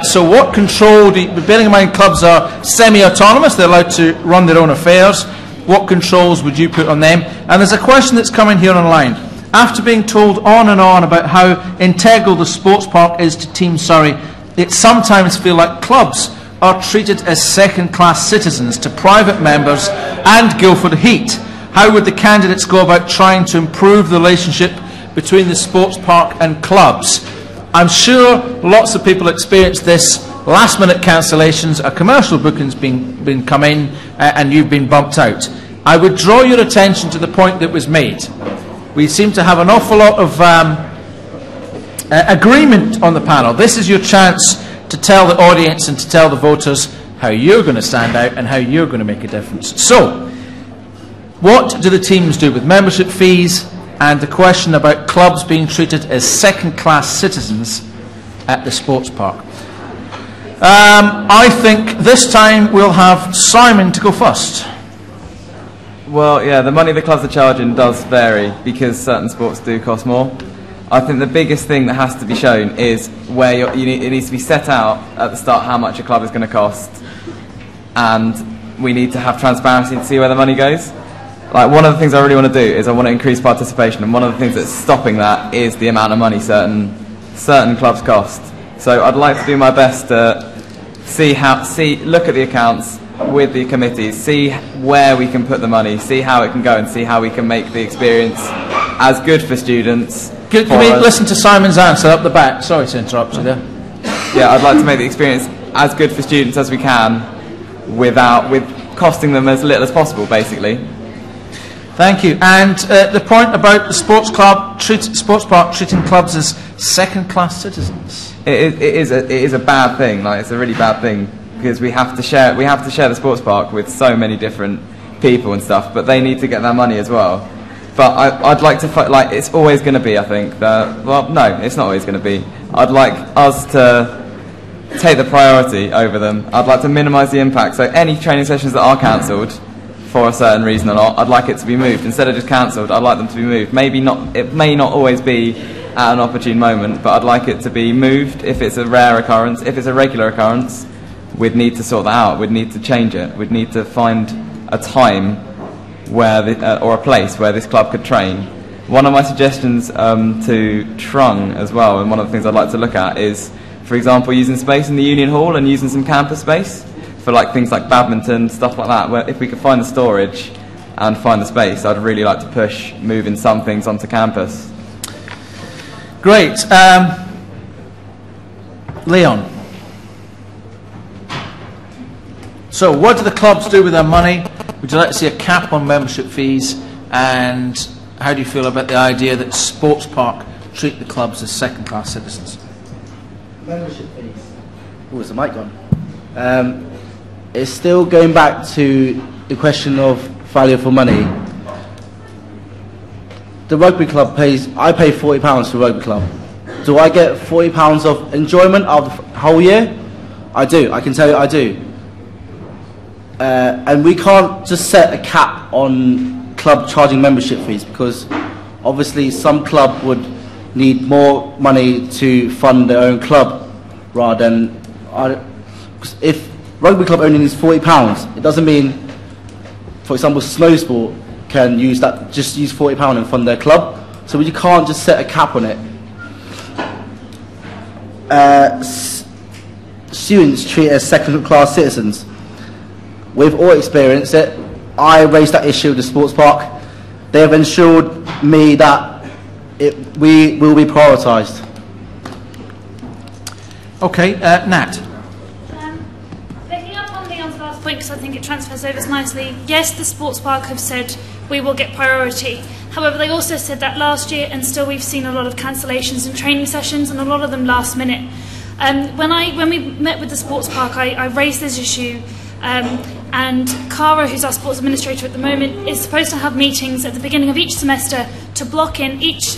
So what control, bearing in mind clubs are semi-autonomous, they're allowed to run their own affairs, what controls would you put on them? And there's a question that's coming here online. After being told on and on about how integral the sports park is to Team Surrey, it sometimes feels like clubs are treated as second-class citizens to private members and Guildford Heat. How would the candidates go about trying to improve the relationship between the sports park and clubs? I'm sure lots of people experience this. Last-minute cancellations, a commercial booking's been come in, and you've been bumped out. I would draw your attention to the point that was made. We seem to have an awful lot of agreement on the panel. This is your chance to tell the audience and to tell the voters how you're going to stand out and how you're going to make a difference. So, what do the teams do with membership fees and the question about clubs being treated as second-class citizens at the sports park? I think this time we'll have Simon to go first. Well, yeah, the money the clubs are charging does vary because certain sports do cost more. I think the biggest thing that has to be shown is where it needs to be set out at the start how much a club is going to cost, and we need to have transparency to see where the money goes. Like, one of the things I really want to do is I want to increase participation, and one of the things that's stopping that is the amount of money certain clubs cost. So I'd like to do my best to look at the accounts with the committees, see where we can put the money, see how it can go, and see how we can make the experience as good for students. Can we listen to Simon's answer up the back? Sorry to interrupt you there. Yeah, I'd like to make the experience as good for students as we can with costing them as little as possible, basically. Thank you. And the point about the sports park treating clubs as second-class citizens. It is a bad thing. Like, it's a really bad thing because we have to share the sports park with so many different people and stuff, but they need to get their money as well. But I'd like to it's always going to be. I think well, no, it's not always going to be. I'd like us to take the priority over them. I'd like to minimise the impact. So any training sessions that are cancelled for a certain reason or not, I'd like it to be moved. Instead of just cancelled, I'd like them to be moved. Maybe not. It may not always be at an opportune moment, but I'd like it to be moved if it's a rare occurrence. If it's a regular occurrence, we'd need to sort that out. We'd need to change it. We'd need to find a time or a place where this club could train. One of my suggestions to Trung as well, and one of the things I'd like to look at is, for example, using space in the Union Hall and using some campus space for things like badminton, stuff like that, where if we could find the storage and find the space, I'd really like to push moving some things onto campus. Great. Leon. So what do the clubs do with their money? Would you like to see a cap on membership fees? And how do you feel about the idea that sports park treat the clubs as second-class citizens? Membership fees. Oh, is the mic gone? It's still going back to the question of value for money. The rugby club I pay £40 for rugby club. Do I get £40 of enjoyment of the whole year? I do, I can tell you I do. And we can't just set a cap on club charging membership fees, because obviously some club would need more money to fund their own club rather than... if rugby club only needs £40, it doesn't mean, for example, snow sport can use £40 and fund their club. So we can't just set a cap on it. Students treated as second-class citizens. We've all experienced it. I raised that issue with the sports park. They have ensured me that we will be prioritised. Okay, Nat. Picking up on Leon's last point, because I think it transfers over nicely. Yes, the sports park have said we will get priority. However, they also said that last year, and still we've seen a lot of cancellations and training sessions, and a lot of them last minute. When we met with the sports park, I raised this issue, and Cara, who's our sports administrator at the moment, is supposed to have meetings at the beginning of each semester to block in each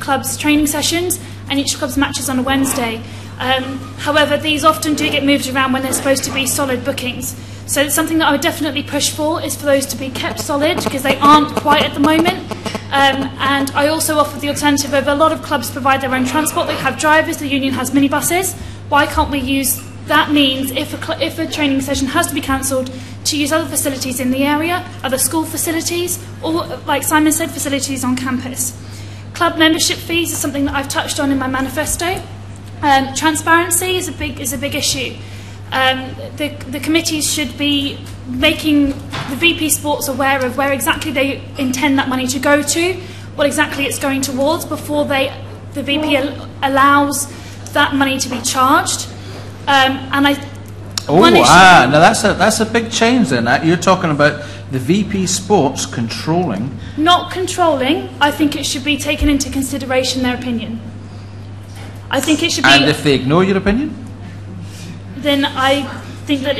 club's training sessions and each club's matches on a Wednesday. However, these often do get moved around when they're supposed to be solid bookings. So it's something that I would definitely push for, is for those to be kept solid, because they aren't quite at the moment. And I also offer the alternative of a lot of clubs provide their own transport. They have drivers, the union has minibuses. Why can't we use that means, if a training session has to be cancelled, to use other facilities in the area, other school facilities, or, like Simon said, facilities on campus. Club membership fees is something that I've touched on in my manifesto. Transparency is a big issue. The committees should be making the VP Sports aware of where exactly they intend that money to go to, what exactly it's going towards, before the VP allows that money to be charged. Now that's a big change then. You're talking about the VP Sports controlling. Not controlling. I think it should be taken into consideration, their opinion. I think it should be. And if they ignore your opinion? Then I think that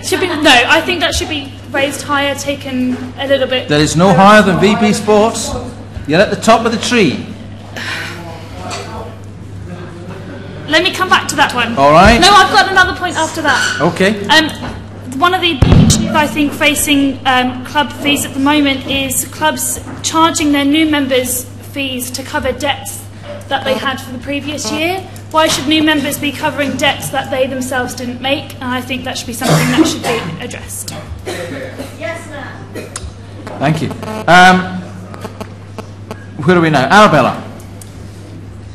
should be. No, I think that should be raised higher, taken a little bit. There is no higher than VP Sports. You're at the top of the tree. Let me come back to that one. All right. No, I've got another point after that. Okay. One of the issues I think facing club fees at the moment is clubs charging their new members fees to cover debts that they had for the previous year. Why should new members be covering debts that they themselves didn't make? And I think that should be something that should be addressed. Yes, ma'am. Thank you. Where are we now? Arabella.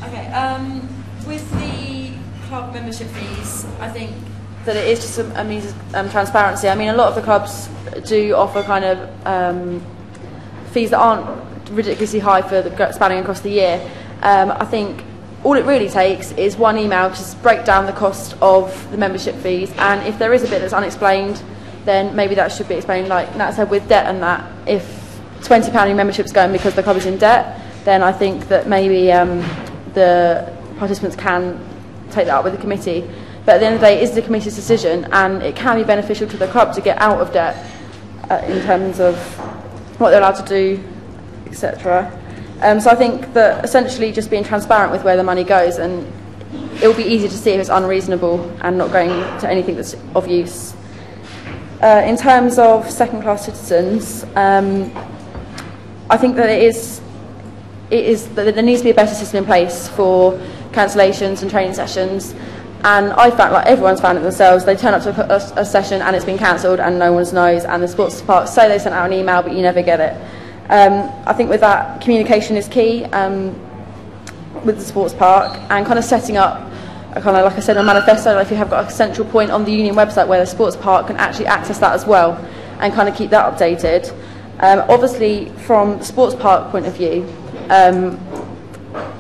Okay, with the club membership fees, I think that it is just a means of transparency. I mean, a lot of the clubs do offer kind of fees that aren't ridiculously high for spanning across the year. I think all it really takes is one email to just break down the cost of the membership fees, and if there is a bit that's unexplained, then maybe that should be explained. Like Nat said, with debt and that, if £20 your membership's going because the club is in debt, then I think that maybe the participants can take that up with the committee. But at the end of the day, it is the committee's decision, and it can be beneficial to the club to get out of debt in terms of what they're allowed to do, etc. So I think that essentially just being transparent with where the money goes, and it will be easy to see if it's unreasonable and not going to anything that's of use. In terms of second-class citizens, I think that that there needs to be a better system in place for cancellations and training sessions. And I found, like everyone's found it themselves, they turn up to a session and it's been cancelled and no one knows, and the sports park say they sent out an email but you never get it. I think with that, communication is key with the sports park, and kind of setting up, kind of like I said in a manifesto, like if you have got a central point on the union website where the sports park can actually access that as well and kind of keep that updated. Obviously, from the sports park point of view,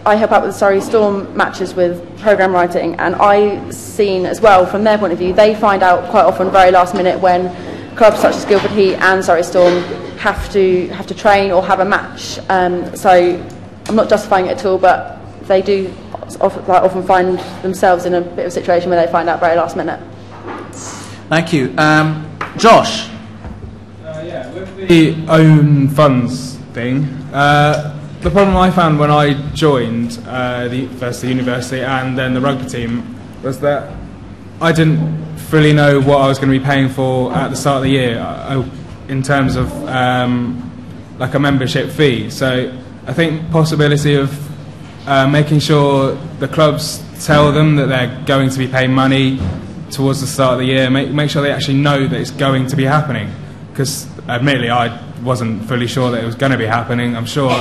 I help out with the Surrey Storm matches with programme writing, and I've seen as well from their point of view, they find out quite often very last minute when clubs such as Guildford Heat and Surrey Storm have to train or have a match. So I'm not justifying it at all, but they do often find themselves in a bit of a situation where they find out very last minute. Thank you. Josh? With the own funds thing, the problem I found when I joined first the university and then the rugby team was that I didn't fully know what I was going to be paying for at the start of the year in terms of like a membership fee. So I think possibility of making sure the clubs tell them that they're going to be paying money towards the start of the year, make sure they actually know that it's going to be happening, because admittedly I wasn't fully sure that it was going to be happening. I'm sure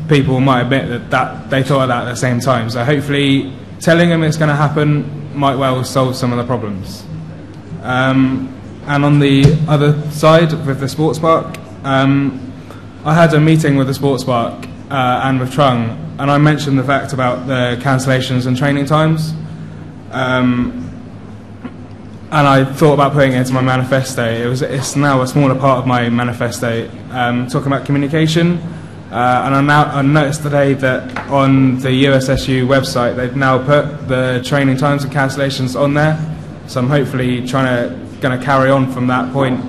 people might admit that they thought of that at the same time, so hopefully telling them it's going to happen might well solve some of the problems. And on the other side, with the sports park, I had a meeting with the sports park and with Trung, and I mentioned the fact about the cancellations and training times. And I thought about putting it into my manifesto. It's now a smaller part of my manifesto, talking about communication. And I noticed today that on the USSU website, they've now put the training times and cancellations on there. So I'm hopefully going to carry on from that point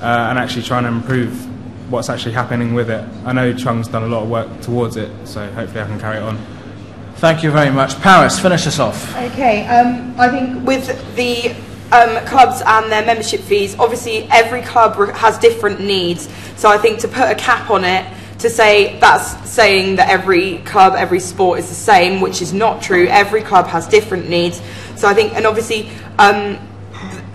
and actually trying to improve what's actually happening with it. I know Trung's done a lot of work towards it, so hopefully I can carry it on. Thank you very much. Paris, finish us off. Okay, I think with the clubs and their membership fees, obviously every club has different needs. So I think to put a cap on it, to say that's saying that every club, every sport is the same, which is not true. Every club has different needs. So I think, and obviously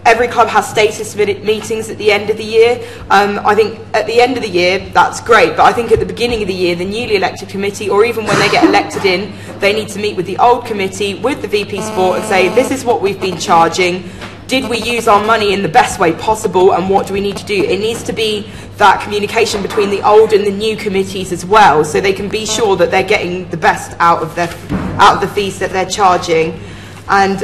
every club has status meetings at the end of the year. I think at the end of the year, that's great, but I think at the beginning of the year, the newly elected committee, or even when they get elected in, they need to meet with the old committee, with the VP Sport, and say, this is what we've been charging. Did we use our money in the best way possible, and what do we need to do? It needs to be that communication between the old and the new committees as well, so they can be sure that they're getting the best out of the fees that they're charging. And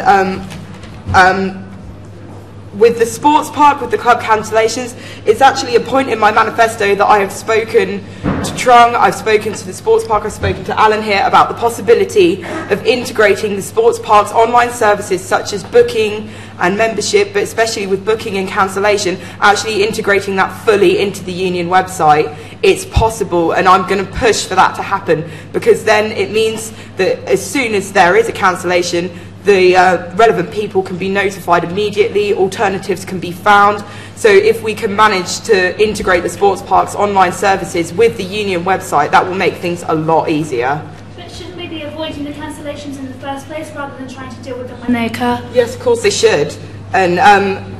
with the sports park, with the club cancellations, it's actually a point in my manifesto that I have spoken to Trung, I've spoken to the sports park, I've spoken to Alan here about the possibility of integrating the sports park's online services such as booking and membership, but especially with booking and cancellation, actually integrating that fully into the union website. It's possible, and I'm going to push for that to happen, because then it means that as soon as there is a cancellation, the relevant people can be notified immediately, alternatives can be found. So if we can manage to integrate the sports park's online services with the union website, that will make things a lot easier. But shouldn't we be avoiding the cancellations in the first place rather than trying to deal with them when they occur? Yes, of course they should. And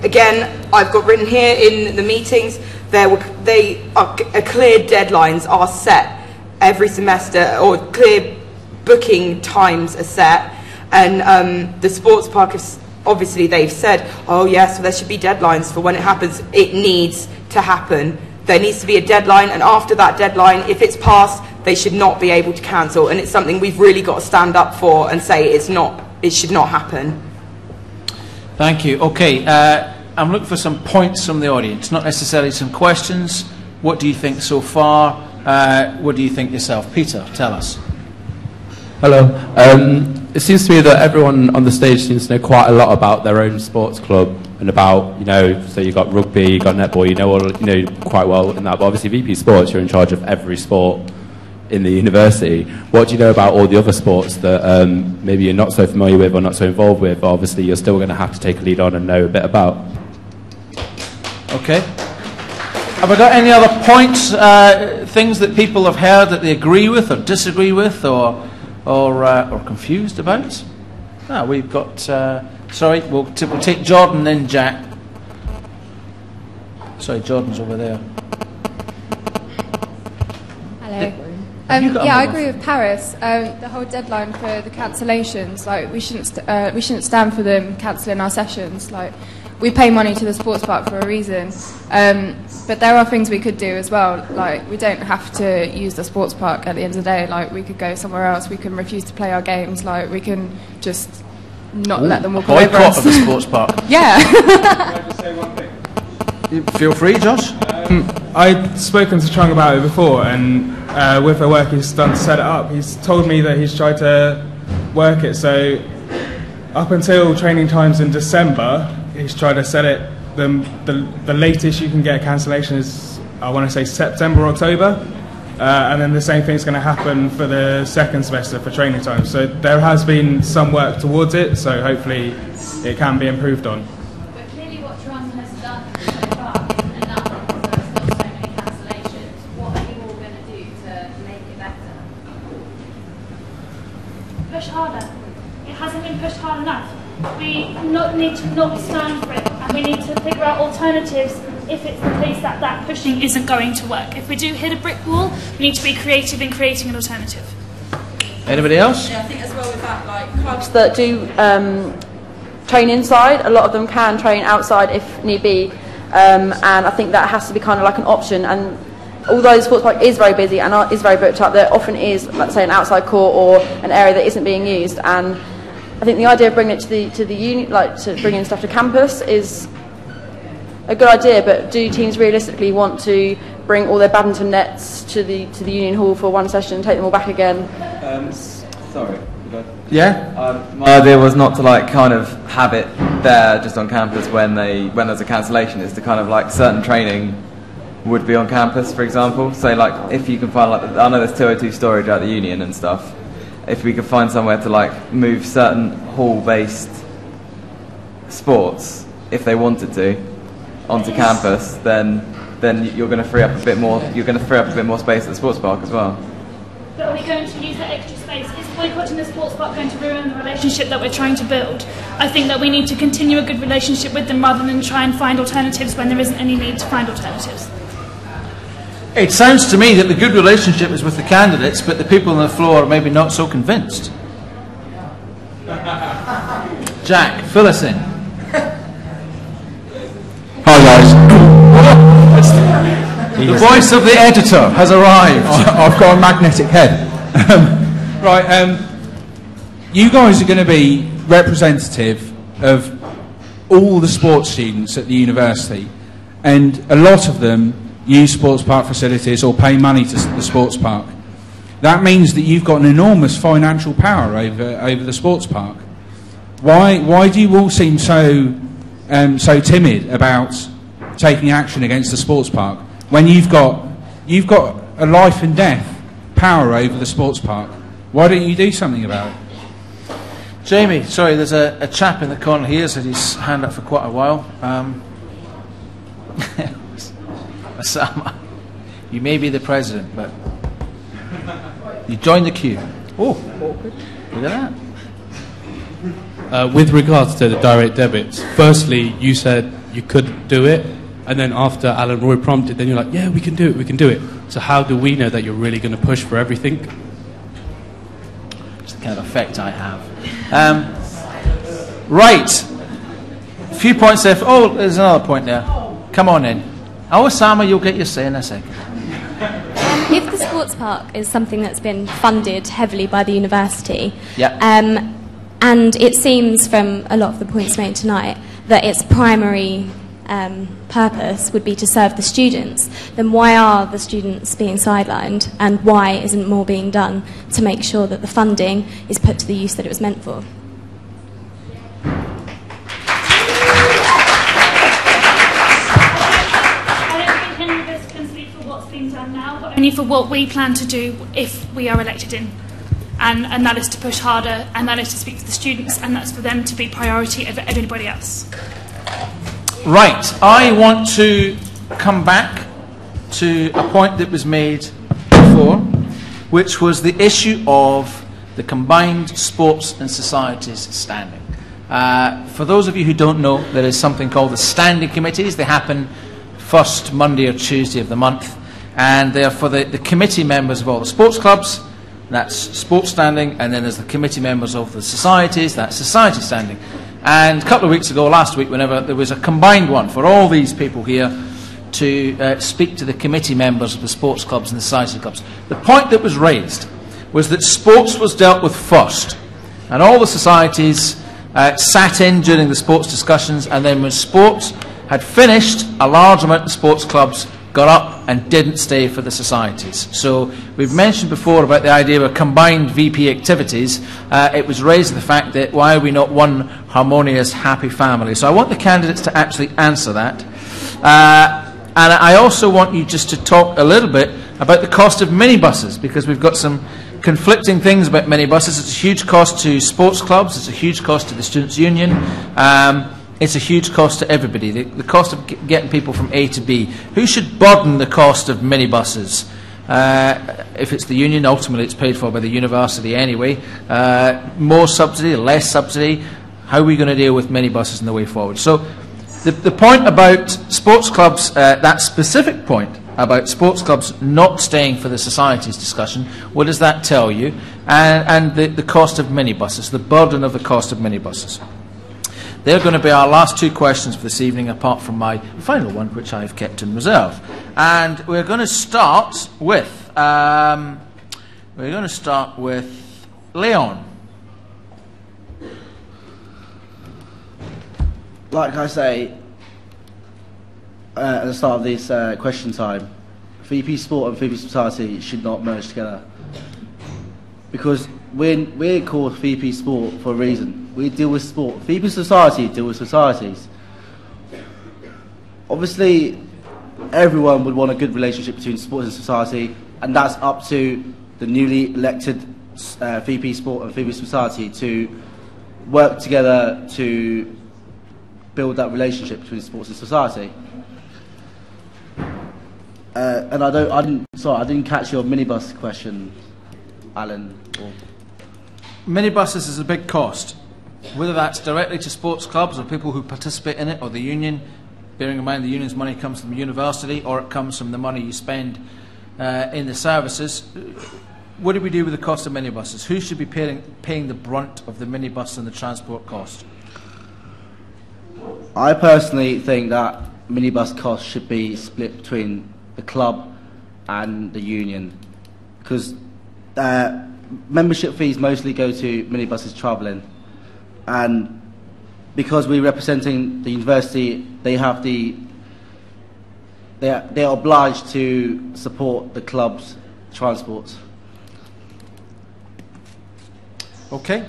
again, I've got written here in the meetings, clear deadlines are set every semester, or clear booking times are set. And the sports park, obviously they've said, oh yes, so there should be deadlines for when it happens. It needs to happen. There needs to be a deadline, and after that deadline, if it's passed, they should not be able to cancel. And it's something we've really got to stand up for and say it should not happen. Thank you. Okay, I'm looking for some points from the audience, not necessarily some questions. What do you think so far? What do you think yourself? Peter, tell us. Hello. It seems to me that everyone on the stage seems to know quite a lot about their own sports club and about, so you've got rugby, you've got netball, you know quite well in that. But obviously VP Sports, you're in charge of every sport in the university. What do you know about all the other sports that maybe you're not so familiar with or not so involved with, but obviously you're still going to have to take a lead on and know a bit about? Okay. Have I got any other points, things that people have heard that they agree with or disagree with or confused about? We've got, sorry, we'll take Jordan then Jack. Sorry, Jordan's over there. Hello. Yeah, I agree with Paris. The whole deadline for the cancellations, like we shouldn't stand for them cancelling our sessions. Like, we pay money to the sports park for a reason. But there are things we could do as well. Like, we don't have to use the sports park at the end of the day. Like, we could go somewhere else. We can refuse to play our games. Like, we can just not let them walk all over us. Boycott of the sports park. Yeah. Can I just say one thing? Feel free, Josh. I'd spoken to Chung about it before, and with the work he's done to set it up, he's told me that he's tried to work it so up until training times in December, he's tried to set it, the latest you can get a cancellation is, I want to say, September or October, and then the same thing's going to happen for the second semester for training time. So there has been some work towards it, so hopefully it can be improved on. But clearly what Chung has done so far isn't enough, because there are still so many cancellations. What are you all going to do to make it better? Push harder. It hasn't been pushed hard enough. We need to not stand for it, and we need to figure out alternatives if it's the case that that pushing isn't going to work. If we do hit a brick wall, we need to be creative in creating an alternative. Anybody else? Yeah, I think as well with that, like clubs that do train inside, a lot of them can train outside if need be, and I think that has to be kind of like an option. And although the sports park is very busy and is very booked up, there often is, let's say, an outside court or an area that isn't being used. And I think the idea of bringing it to the uni, like to bringing stuff to campus, is a good idea. But do teams realistically want to bring all their badminton nets to the Union Hall for one session and take them all back again? Sorry. Yeah. My idea was not to like kind of have it there just on campus when there's a cancellation. Is to kind of like certain training would be on campus, for example. So like if you can find, like, I know there's 202 storage at the Union and stuff. If we could find somewhere to like move certain hall-based sports, if they wanted to, onto campus, then you're going to free up a bit more. You're going to free up a bit more space at the sports park as well. But are we going to use that extra space? Is boycotting the sports park going to ruin the relationship that we're trying to build? I think that we need to continue a good relationship with them rather than try and find alternatives when there isn't any need to find alternatives. It sounds to me that the good relationship is with the candidates, but the people on the floor are maybe not so convinced. Jack, fill us in. Hi guys. The voice of the editor has arrived. I've got a magnetic head. Right, you guys are going to be representative of all the sports students at the university, and a lot of them use sports park facilities or pay money to the sports park. That means that you've got an enormous financial power over the sports park. Why do you all seem so timid about taking action against the sports park when you've got a life and death power over the sports park? Why don't you do something about it? Jamie, sorry, there's a chap in the corner here who's had his hand up for quite a while. Osama, you may be the president, but you joined the queue. Oh, look at that. With regards to the direct debits, firstly, you said you couldn't do it, and then after Alan Roy prompted, then you're like, yeah, we can do it. So how do we know that you're really going to push for everything? It's the kind of effect I have. Right. A few points there. Oh, there's another point there. Come on in. Oh, Osama, you'll get your say in a second. If the sports park is something that's been funded heavily by the university, and it seems from a lot of the points made tonight that its primary purpose would be to serve the students, then why are the students being sidelined, and why isn't more being done to make sure that the funding is put to the use that it was meant for? Only for what we plan to do if we are elected in, and that is to push harder, and that is to speak to the students, and that's for them to be priority over everybody else. Right, I want to come back to a point that was made before, which was the issue of the combined sports and societies standing. For those of you who don't know, there is something called the standing committees. They happen first Monday or Tuesday of the month. And they are for the committee members of all the sports clubs, that's sports standing, and then there's the committee members of the societies, that's society standing. And a couple of weeks ago, last week, whenever, there was a combined one for all these people here to speak to the committee members of the sports clubs and the society clubs. The point that was raised was that sports was dealt with first, and all the societies sat in during the sports discussions, and then when sports had finished, a large amount of sports clubs got up and didn't stay for the societies. So we've mentioned before about the idea of combined VP activities. It was raised the fact that why are we not one harmonious, happy family? So I want the candidates to actually answer that. And I also want you just to talk a little bit about the cost of minibuses, because we've got some conflicting things about minibuses. It's a huge cost to sports clubs, it's a huge cost to the Students' Union, it's a huge cost to everybody. The cost of getting people from A to B. Who should burden the cost of minibuses? If it's the union, ultimately it's paid for by the university anyway. More subsidy, less subsidy. How are we going to deal with minibuses in the way forward? So the point about sports clubs, that specific point about sports clubs not staying for the society's discussion, what does that tell you? And the cost of minibuses, the burden of the cost of minibuses. They're going to be our last two questions for this evening, apart from my final one, which I've kept in reserve. And we're going to start with Leon. Like I say at the start of this question time, VP Sport and VP Society should not merge together, because we're called VP Sport for a reason. We deal with sport. VP Society deal with societies. Obviously, everyone would want a good relationship between sports and society, and that's up to the newly elected VP Sport and VP Society to work together to build that relationship between sports and society. And I didn't catch your minibus question, Alan. Minibuses is a big cost, whether that's directly to sports clubs or people who participate in it, or the union, bearing in mind the union's money comes from the university, or it comes from the money you spend in the services. What do we do with the cost of minibuses? Who should be paying the brunt of the minibus and the transport cost? I personally think that minibus costs should be split between the club and the union, because membership fees mostly go to minibuses travelling, and because we're representing the university, they are obliged to support the club's transports. Okay,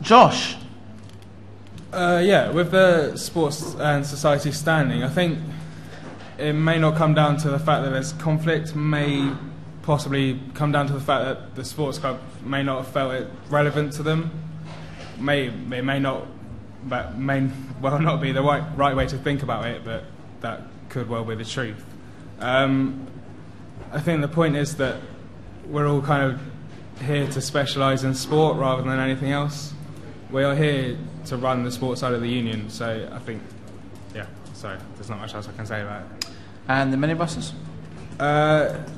Josh. Yeah, with the sports and society standing, I think it may not come down to the fact that there's conflict, may possibly come down to the fact that the sports club may not have felt it relevant to them. It may not, but may well not be the right way to think about it, but that could well be the truth. I think the point is that we're all kind of here to specialise in sport rather than anything else. We are here to run the sports side of the union, so I think, yeah, so there's not much else I can say about it. And the minibuses?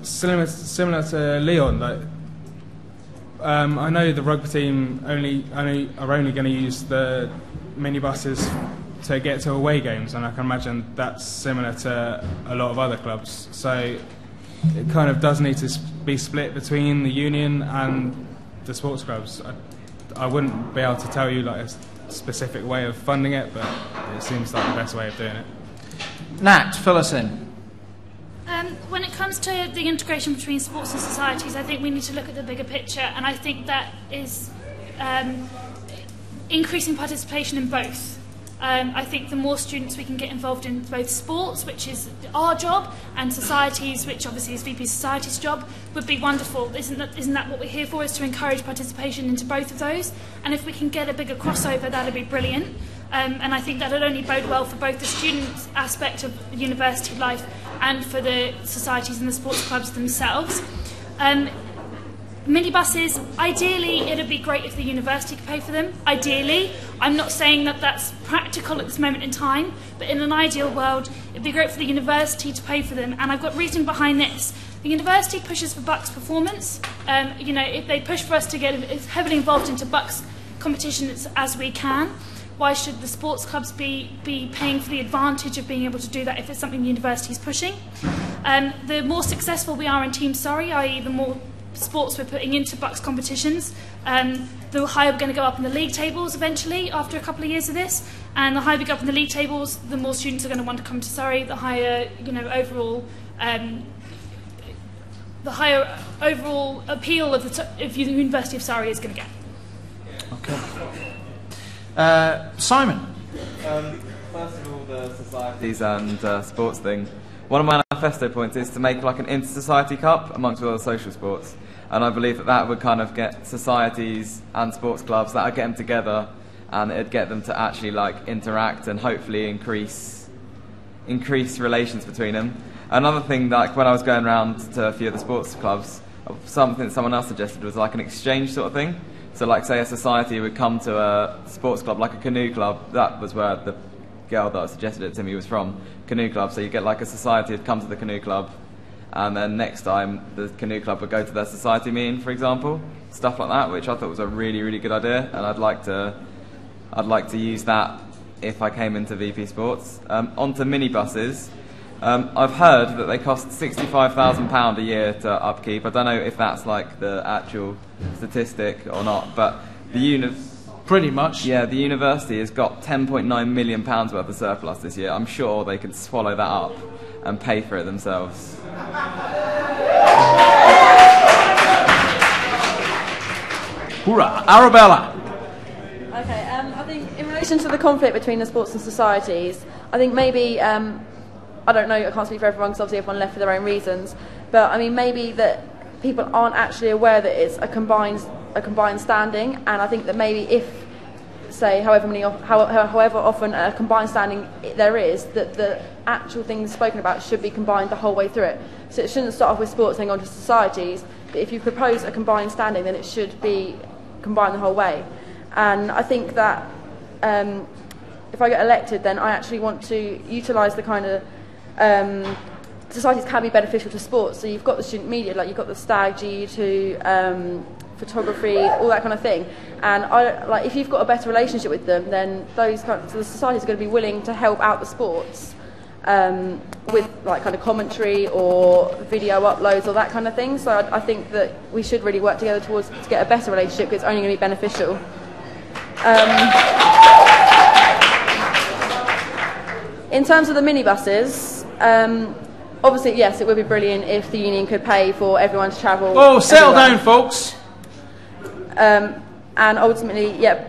Similar to Leon, like, I know the rugby team are only going to use the minibuses to get to away games, and I can imagine that's similar to a lot of other clubs. So it kind of does need to be split between the union and the sports clubs. I wouldn't be able to tell you like a specific way of funding it, but it seems like the best way of doing it. Nat, fill us in. When it comes to the integration between sports and societies, I think we need to look at the bigger picture, and I think that is increasing participation in both. I think the more students we can get involved in both sports, which is our job, and societies, which obviously is VP Society's job, would be wonderful. Isn't that what we're here for, is to encourage participation into both of those? And if we can get a bigger crossover, that would be brilliant. And I think that would only bode well for both the student aspect of university life and for the societies and the sports clubs themselves. Minibuses, ideally it would be great if the university could pay for them. Ideally, I'm not saying that that's practical at this moment in time, but in an ideal world it would be great for the university to pay for them, and I've got reasoning behind this. The university pushes for Bucks performance. If they push for us to get as heavily involved into Bucks competitions as we can, why should the sports clubs be paying for the advantage of being able to do that if it's something the university is pushing? The more successful we are in Team Surrey, i.e. the more sports we're putting into Bucks competitions, the higher we're going to go up in the league tables eventually after a couple of years of this. And the higher we go up in the league tables, the more students are going to want to come to Surrey. The higher, overall, appeal of the University of Surrey is going to get. Okay. Simon. First of all, the societies and sports thing. One of my manifesto points is to make like an inter-society cup amongst all the social sports, and I believe that would kind of get societies and sports clubs, that would get them together, and it'd get them to actually like interact and hopefully increase relations between them. Another thing, like when I was going around to a few of the sports clubs, something someone else suggested was like an exchange sort of thing. So like say a society would come to a sports club, like a canoe club. That was where the girl that suggested it to me was from, canoe club. So you get like a society would come to the canoe club, and then next time the canoe club would go to their society meeting, for example, stuff like that, which I thought was a really, really good idea, and I'd like to use that if I came into VP Sports. Onto minibuses. I've heard that they cost £65,000 a year to upkeep. I don't know if that's like the actual statistic or not, but pretty much. Yeah, the university has got £10.9 million worth of surplus this year. I'm sure they could swallow that up and pay for it themselves. Hoorah! Arabella. Okay, I think in relation to the conflict between the sports and societies, I think maybe, I don't know, I can't speak for everyone because obviously everyone left for their own reasons, but I mean maybe that people aren't actually aware that it's a combined standing, and I think that maybe if, say, however often a combined standing there is, that the actual things spoken about should be combined the whole way through it. So it shouldn't start off with sports and go on to societies, but if you propose a combined standing, then it should be combined the whole way. And I think that if I get elected, then I actually want to utilise the kind of societies can be beneficial to sports. So you've got the student media, like you've got the Stag, GU2, photography, all that kind of thing. And if you've got a better relationship with them, then so the societies are going to be willing to help out the sports with like kind of commentary or video uploads or that kind of thing. So I think that we should really work together to get a better relationship, because it's only going to be beneficial. In terms of the minibuses, obviously, yes, it would be brilliant if the union could pay for everyone to travel. Oh, settle down, folks. And ultimately, yeah,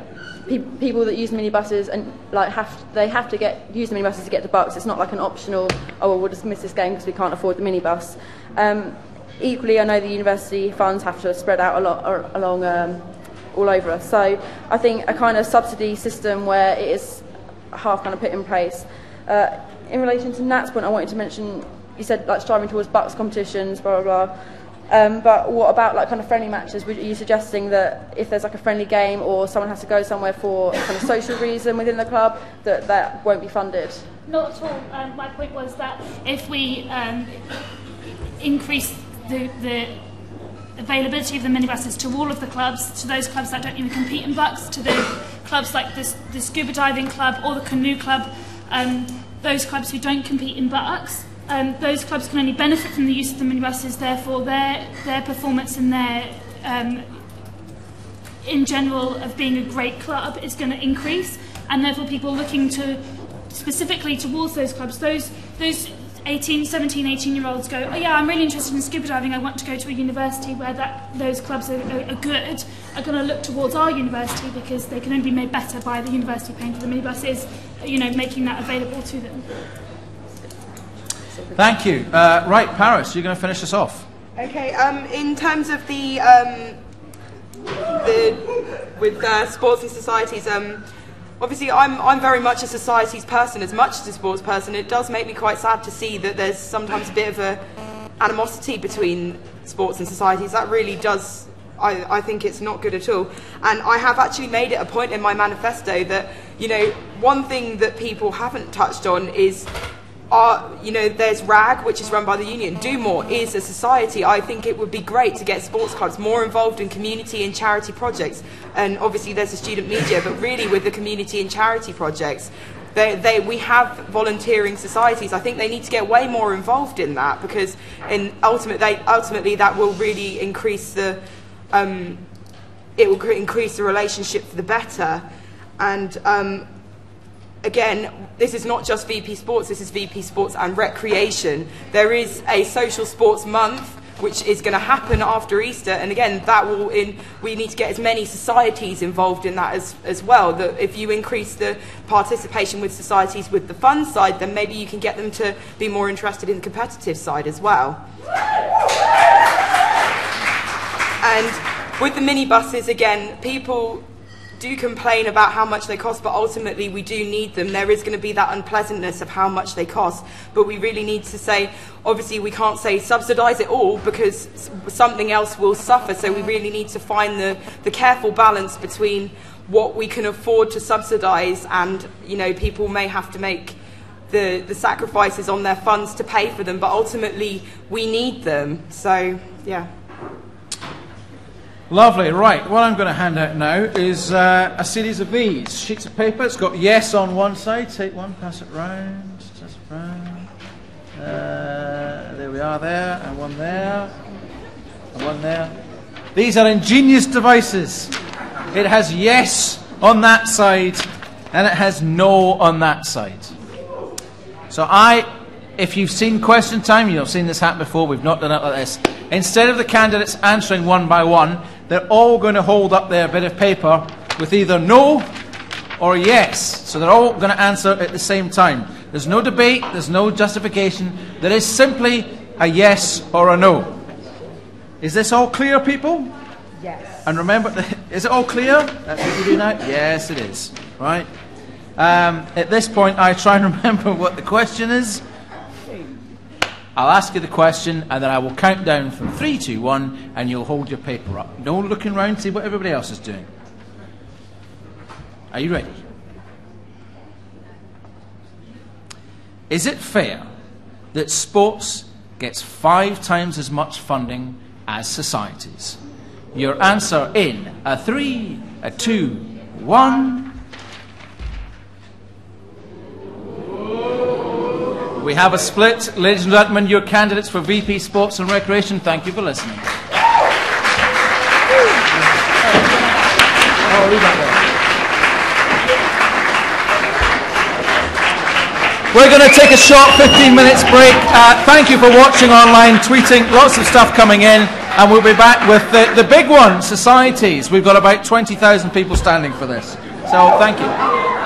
people that use minibuses and have to use the minibuses to get to Bucks. It's not like an optional. Oh, well, we'll just miss this game because we can't afford the minibus. Equally, I know the university funds have to spread out a lot along all over us. So I think a kind of subsidy system where it is half kind of put in place. In relation to Nat's point, I wanted to mention, you said like striving towards Bucks competitions, blah blah blah. But what about like kind of friendly matches? Are you suggesting that if there's like a friendly game or someone has to go somewhere for a kind of social reason within the club, that won't be funded? Not at all. My point was that if we increase the availability of the minibuses to all of the clubs, to those clubs that don't even compete in Bucks, to the clubs like the scuba diving club or the canoe club, those clubs who don't compete in Bucks, those clubs can only benefit from the use of the minibuses. Therefore, their performance and their in general of being a great club is going to increase, and therefore people looking to specifically towards those clubs, those 17, 18-year-olds go, oh yeah, I'm really interested in scuba diving, I want to go to a university where those clubs are good, are going to look towards our university because they can only be made better by the university paying for the minibuses, making that available to them. Thank you. Right, Paris, you're going to finish us off. Okay, in terms of with sports and societies, obviously I'm very much a societies person as much as a sports person. It does make me quite sad to see that there's sometimes a bit of a animosity between sports and societies. That really does, I think it's not good at all. And I have actually made it a point in my manifesto that, one thing that people haven't touched on is there's RAG, which is run by the union. Do More is a society. I think it would be great to get sports clubs more involved in community and charity projects. And obviously there's the student media, but really with the community and charity projects, we have volunteering societies. I think they need to get way more involved in that, because ultimately that will really increase the relationship for the better. And again, this is not just VP Sports, this is VP Sports and Recreation. There is a social sports month which is going to happen after Easter, and again, that will we need to get as many societies involved in that as well. That if you increase the participation with societies with the fun side, then maybe you can get them to be more interested in the competitive side as well. And with the minibuses, again, people do complain about how much they cost, but ultimately we do need them. There is going to be that unpleasantness of how much they cost, but we really need to say, obviously we can't say subsidise it all because something else will suffer, so we really need to find the careful balance between what we can afford to subsidise and, you know, people may have to make the sacrifices on their funds to pay for them, but ultimately we need them. So, yeah. Lovely. Right, what I'm going to hand out now is a series of these sheets of paper. It's got yes on one side. Take one, pass it round, pass it round. There we are there, and one there, and one there. These are ingenious devices. It has yes on that side, and it has no on that side. So if you've seen Question Time, you've seen this happen before, we've not done it like this. Instead of the candidates answering one by one, they're all going to hold up their bit of paper with either no or yes. So they're all going to answer at the same time. There's no debate, there's no justification. There is simply a yes or a no. Is this all clear, people? Yes. And remember, is it all clear? That's what you do now? Yes, it is. Right? At this point, I try and remember what the question is. I'll ask you the question, and then I will count down from 3, 2, 1, and you'll hold your paper up. No looking round, see what everybody else is doing. Are you ready? Is it fair that sports gets 5 times as much funding as societies? Your answer in a 3, a 2, 1. We have a split. Ladies and gentlemen, your candidates for VP Sports and Recreation, thank you for listening. We're going to take a short 15 minutes break. Thank you for watching online, tweeting, lots of stuff coming in, and we'll be back with the big one, societies. We've got about 20,000 people standing for this. So thank you.